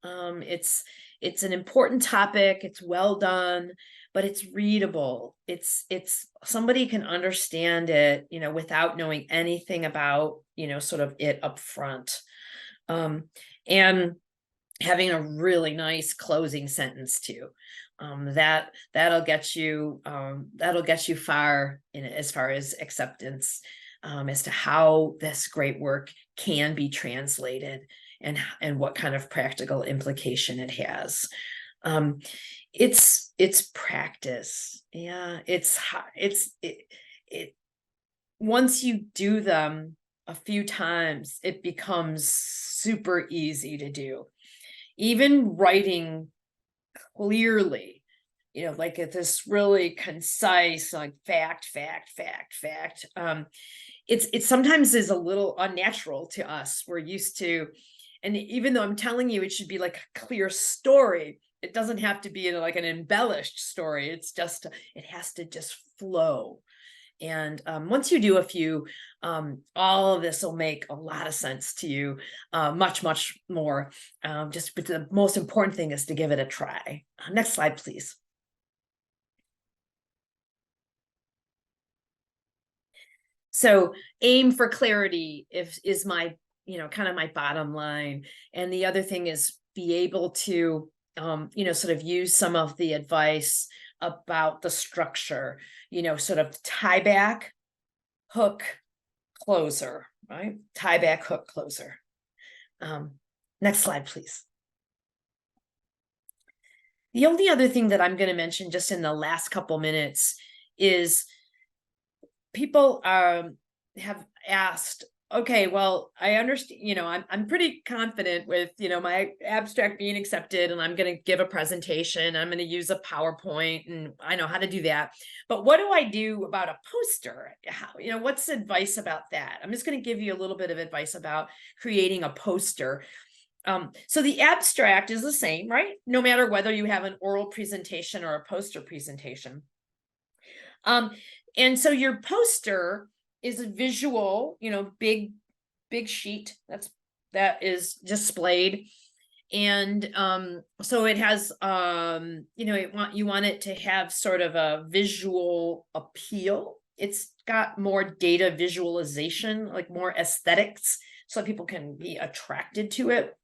It's an important topic. It's well done, but it's readable. It's somebody can understand it, without knowing anything about, sort of it up front. And having a really nice closing sentence too. That'll get you far as far as acceptance, as to how this great work can be translated and what kind of practical implication it has. It's practice. Yeah, once you do them a few times, it becomes super easy to do. Even writing clearly, like this really concise, like fact. It's sometimes is a little unnatural to us. We're used to, and even though I'm telling you, it should be like a clear story. It doesn't have to be like an embellished story. It has to just flow. And once you do a few, all of this will make a lot of sense to you, much more. But the most important thing is to give it a try. Next slide, please. So aim for clarity is my, kind of my bottom line. And the other thing is be able to, sort of use some of the advice about the structure, sort of tie back, hook, closer, right? Tie back, hook, closer. Next slide, please. The only other thing that I'm going to mention just in the last couple minutes is people have asked, okay, well, I understand, I'm pretty confident with, my abstract being accepted, and I'm going to give a presentation. I'm going to use a PowerPoint, and I know how to do that. But what do I do about a poster? What's advice about that? I'm just going to give you a little bit of advice about creating a poster. So the abstract is the same, right? No matter whether you have an oral presentation or a poster presentation. And so your poster is a visual, big sheet that is displayed. And so it has, you want it to have sort of a visual appeal. It's got more data visualization, like more aesthetics, so people can be attracted to it.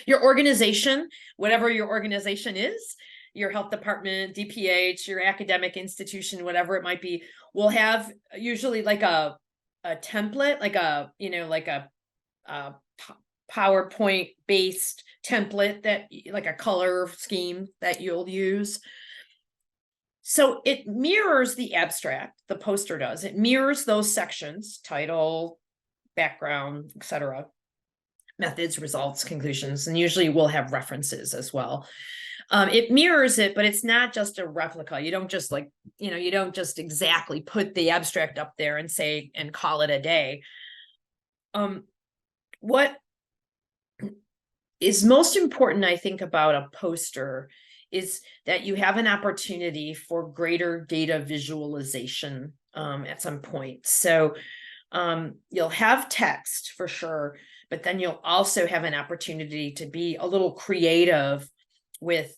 Your organization, whatever your organization is, your health department, DPH, your academic institution, whatever it might be, will have usually like a template, like a PowerPoint based template, that like a color scheme that you'll use. So it mirrors the abstract, the poster does. It mirrors those sections: title, background, etc., methods, results, conclusions, and usually we'll have references as well. It mirrors it, but it's not just a replica. You don't just you don't just exactly put the abstract up there and say, and call it a day. What is most important, I think, about a poster is that you have an opportunity for greater data visualization at some point. So you'll have text for sure, but then you'll also have an opportunity to be a little creative with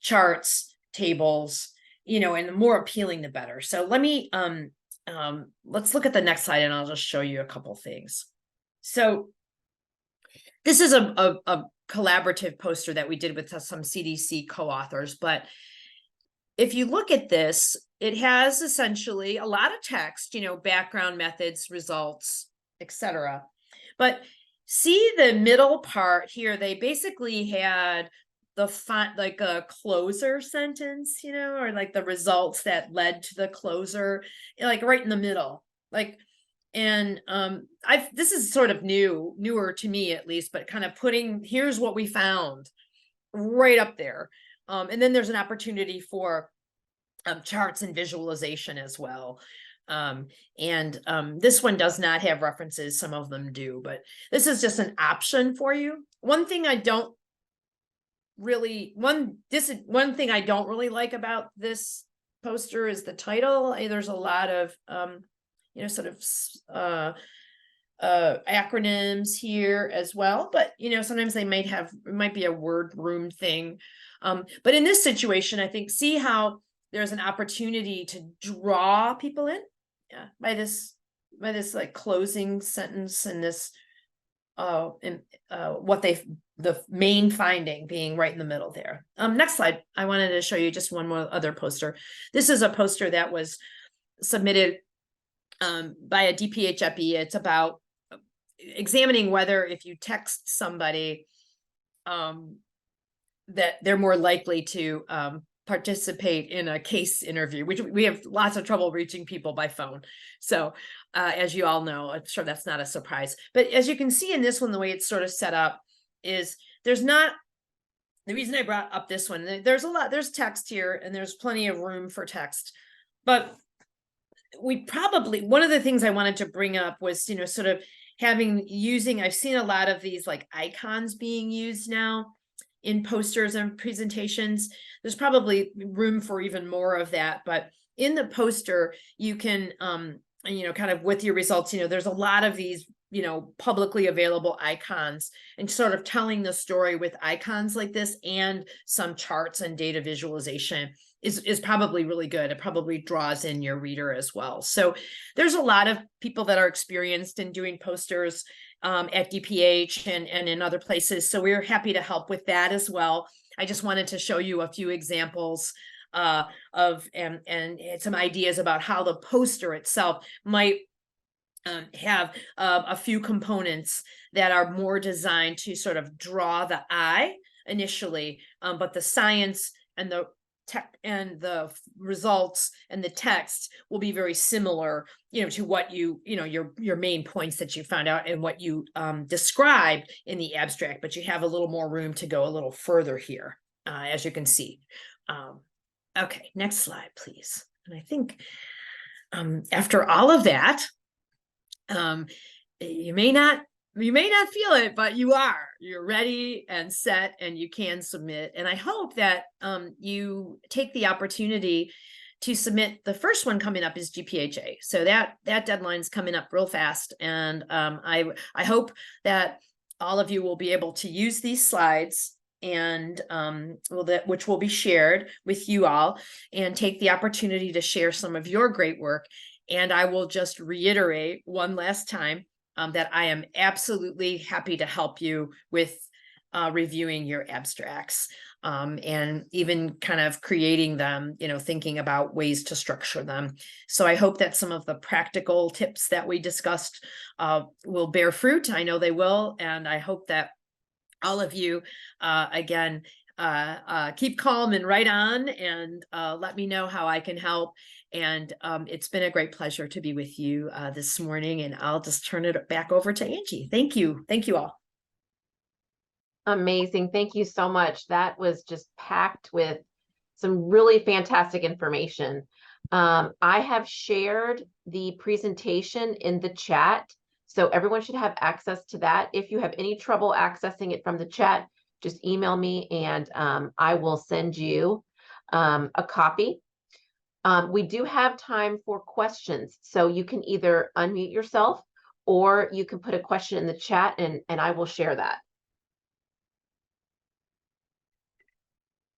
charts, tables, and the more appealing, the better. So let me, let's look at the next slide, and I'll just show you a couple things. So this is a collaborative poster that we did with some CDC co-authors, but if you look at this, it has essentially a lot of text, background, methods, results, etc. But see the middle part here, they basically had the font, like a closer sentence, or like the results that led to the closer, like right in the middle. And this is sort of newer to me at least, but kind of putting, here's what we found right up there. And then there's an opportunity for charts and visualization as well. This one does not have references. Some of them do, but this is just an option for you. One thing I don't really like about this poster is the title. There's a lot of sort of acronyms here as well, but sometimes they might be a word room thing. But in this situation, I think, see how there's an opportunity to draw people in, by this like closing sentence and this the main finding being right in the middle there. Next slide. I wanted to show you just one more other poster. This is a poster that was submitted by a GPHA. It's about examining whether if you text somebody that they're more likely to participate in a case interview, which we have lots of trouble reaching people by phone. So as you all know, I'm sure that's not a surprise. But as you can see in this one, the way it's sort of set up is the reason I brought up this one, there's text here and there's plenty of room for text. But one of the things I wanted to bring up was, sort of I've seen a lot of these like icons being used now in posters and presentations. There's probably room for even more of that, but in the poster, you can, kind of with your results, there's a lot of these, publicly available icons, and sort of telling the story with icons like this and some charts and data visualization is probably really good. It probably draws in your reader as well. So there's a lot of people that are experienced in doing posters at DPH and in other places. So we're happy to help with that as well. I just wanted to show you a few examples of some ideas about how the poster itself might have a few components that are more designed to sort of draw the eye initially, but the science and the tech and the results and the text will be very similar, to what your main points that you found out and what you described in the abstract, but you have a little more room to go a little further here, as you can see. Okay, next slide, please. And I think after all of that, you may not feel it, but you're ready and set and you can submit. And I hope that you take the opportunity to submit. The first one coming up is GPHA. So that deadline's coming up real fast. And I hope that all of you will be able to use these slides and which will be shared with you all, and take the opportunity to share some of your great work. And I will just reiterate one last time that I am absolutely happy to help you with reviewing your abstracts and even kind of creating them, thinking about ways to structure them. So I hope that some of the practical tips that we discussed will bear fruit. I know they will. And I hope that all of you, again, keep calm and write on, and let me know how I can help. And it's been a great pleasure to be with you this morning, and I'll just turn it back over to Angie. Thank you. Thank you all. Amazing. Thank you so much. That was just packed with some really fantastic information. I have shared the presentation in the chat, so everyone should have access to that. If you have any trouble accessing it from the chat, just email me and I will send you a copy. We do have time for questions, so you can either unmute yourself or you can put a question in the chat and I will share that.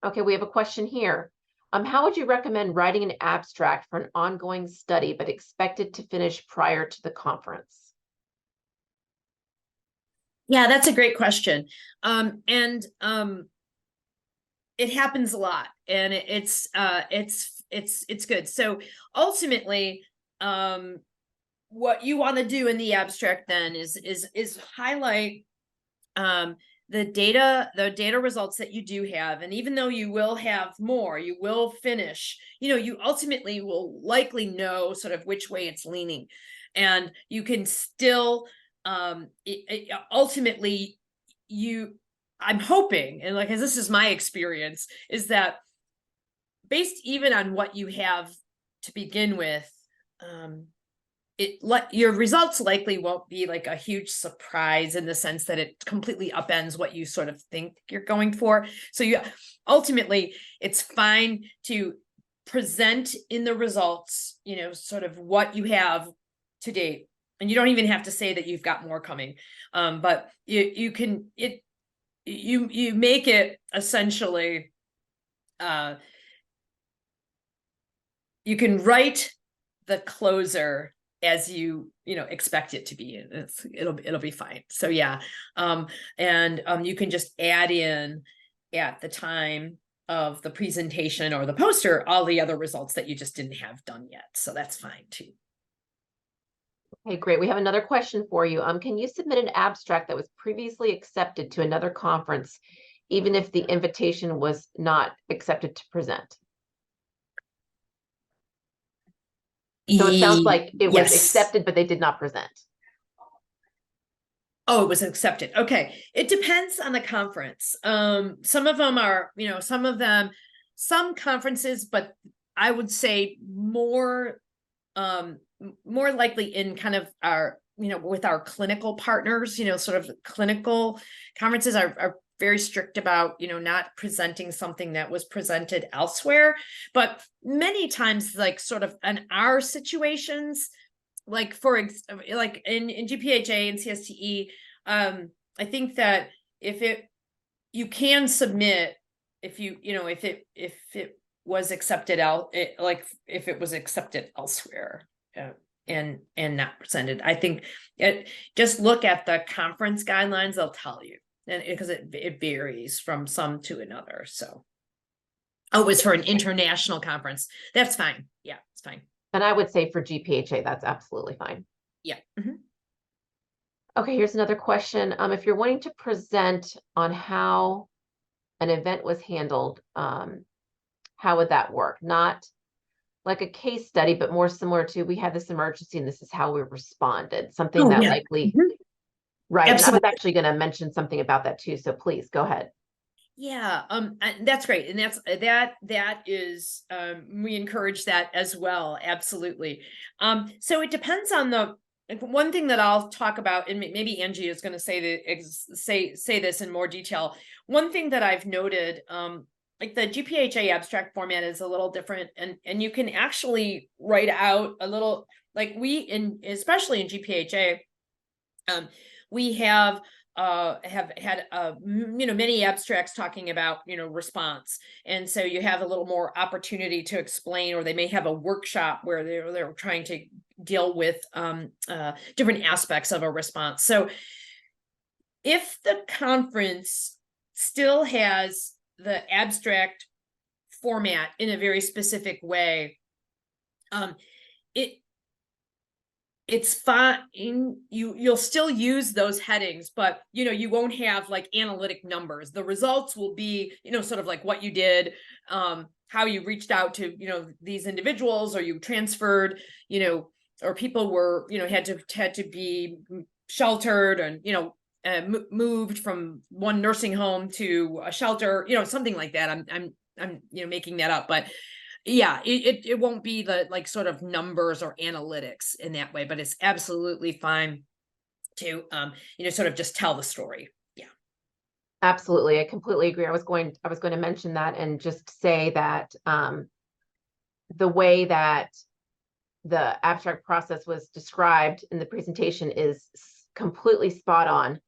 Okay, we have a question here. How would you recommend writing an abstract for an ongoing study but expected to finish prior to the conference? Yeah, that's a great question. And it happens a lot, and it's good. So ultimately, what you want to do in the abstract then is highlight the data results that you do have. And even though you will have more, you will finish, you ultimately will likely know sort of which way it's leaning, and you can still ultimately, I'm hoping, and like, as this is my experience, is that based even on what you have to begin with, your results likely won't be like a huge surprise in the sense that it completely upends what you sort of think you're going for. So ultimately, it's fine to present in the results, sort of what you have to date. And you don't even have to say that you've got more coming. But you make it essentially, you can write the closer as you expect it to be. It'll be fine. So yeah. And you can just add in at the time of the presentation or the poster all the other results that you just didn't have done yet. So that's fine too. Okay, great. We have another question for you. Can you submit an abstract that was previously accepted to another conference, even if the invitation was not accepted to present? So it sounds like it was accepted, but they did not present. Oh, it was accepted. Okay. It depends on the conference. Some of them are, some conferences, but I would say more likely in kind of our, with our clinical partners, sort of clinical conferences are very strict about, not presenting something that was presented elsewhere. But many times, like sort of in our situations, like like in GPHA and CSTE, I think that you can submit if if it was accepted out, like if it was accepted elsewhere, and not presented. I think just look at the conference guidelines; they'll tell you, and because it varies from some to another. So, it was for an international conference. That's fine. Yeah, it's fine. And I would say for GPHA, that's absolutely fine. Yeah. Mm-hmm. Okay, here's another question. If you're wanting to present on how an event was handled, how would that work? Not like a case study, but more similar to, we had this emergency and this is how we responded. Something that likely, right? And I was actually going to mention something about that too. So please go ahead. Yeah, that's great. And that is, we encourage that as well. Absolutely. So it depends on one thing that I'll talk about, and maybe Angie is going to say this in more detail. One thing that I've noted, like the GPHA abstract format is a little different, and you can actually write out a little, like especially in GPHA, we have had many abstracts talking about response, and so you have a little more opportunity to explain, or they may have a workshop where they're trying to deal with different aspects of a response. So if the conference still has the abstract format in a very specific way, it's fine. You'll still use those headings, but you won't have like analytic numbers. The results will be sort of like what you did, how you reached out to these individuals, or you transferred, or people were had to be sheltered, and moved from one nursing home to a shelter, something like that. I'm making that up, but yeah, it won't be the like sort of numbers or analytics in that way, but it's absolutely fine to sort of just tell the story. Yeah, absolutely. I completely agree. I was going to mention that and just say that the way that the abstract process was described in the presentation is completely spot on,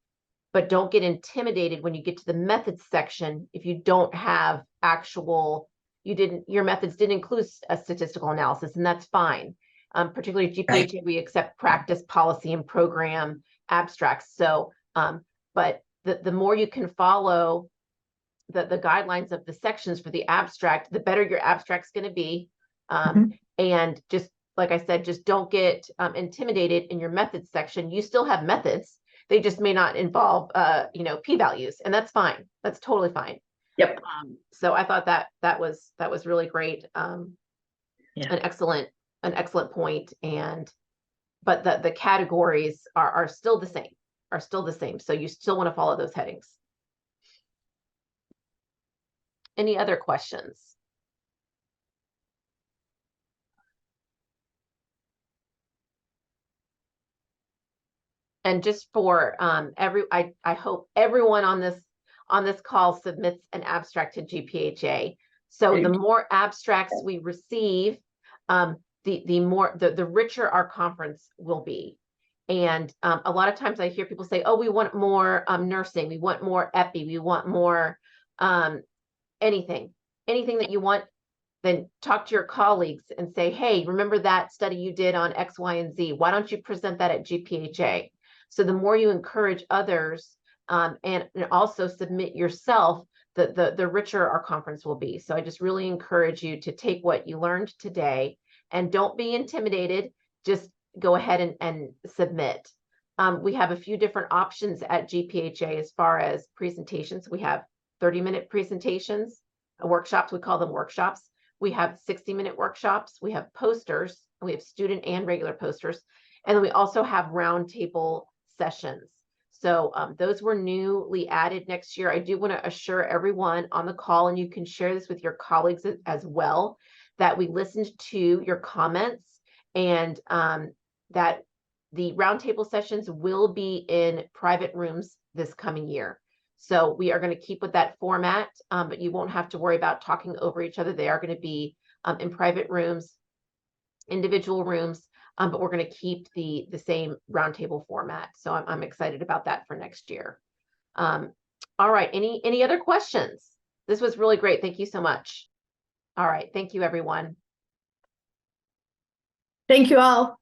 but don't get intimidated when you get to the methods section if you don't have your methods didn't include a statistical analysis, and that's fine. Particularly GPHA, we accept practice, policy, and program abstracts. So but the more you can follow the guidelines of the sections for the abstract, the better your abstract's going to be. And just like I said, just don't get intimidated in your methods section. You still have methods. They just may not involve, p-values, and that's fine. That's totally fine. Yep. So I thought that was really great. Yeah. An excellent point. But the categories are still the same. So you still want to follow those headings. Any other questions? And just for I hope everyone on this call submits an abstract to GPHA. So the more abstracts we receive, the richer our conference will be. And a lot of times I hear people say, oh, we want more nursing, we want more epi, we want more anything that you want. Then talk to your colleagues and say, hey, remember that study you did on X, Y, and Z? Why don't you present that at GPHA? So the more you encourage others and also submit yourself, the richer our conference will be. So I just really encourage you to take what you learned today and don't be intimidated. Just go ahead and submit. We have a few different options at GPHA as far as presentations. We have 30-minute presentations, workshops. We call them workshops. We have 60-minute workshops. We have posters. We have student and regular posters. And then we also have roundtable sessions. So those were newly added next year. I do want to assure everyone on the call, and you can share this with your colleagues as well, that we listened to your comments and that the roundtable sessions will be in private rooms this coming year. So we are going to keep with that format, but you won't have to worry about talking over each other. They are going to be in private rooms, individual rooms, but we're going to keep the same roundtable format. So I'm excited about that for next year. All right, any other questions? This was really great. Thank you so much. All right, thank you, everyone. Thank you all.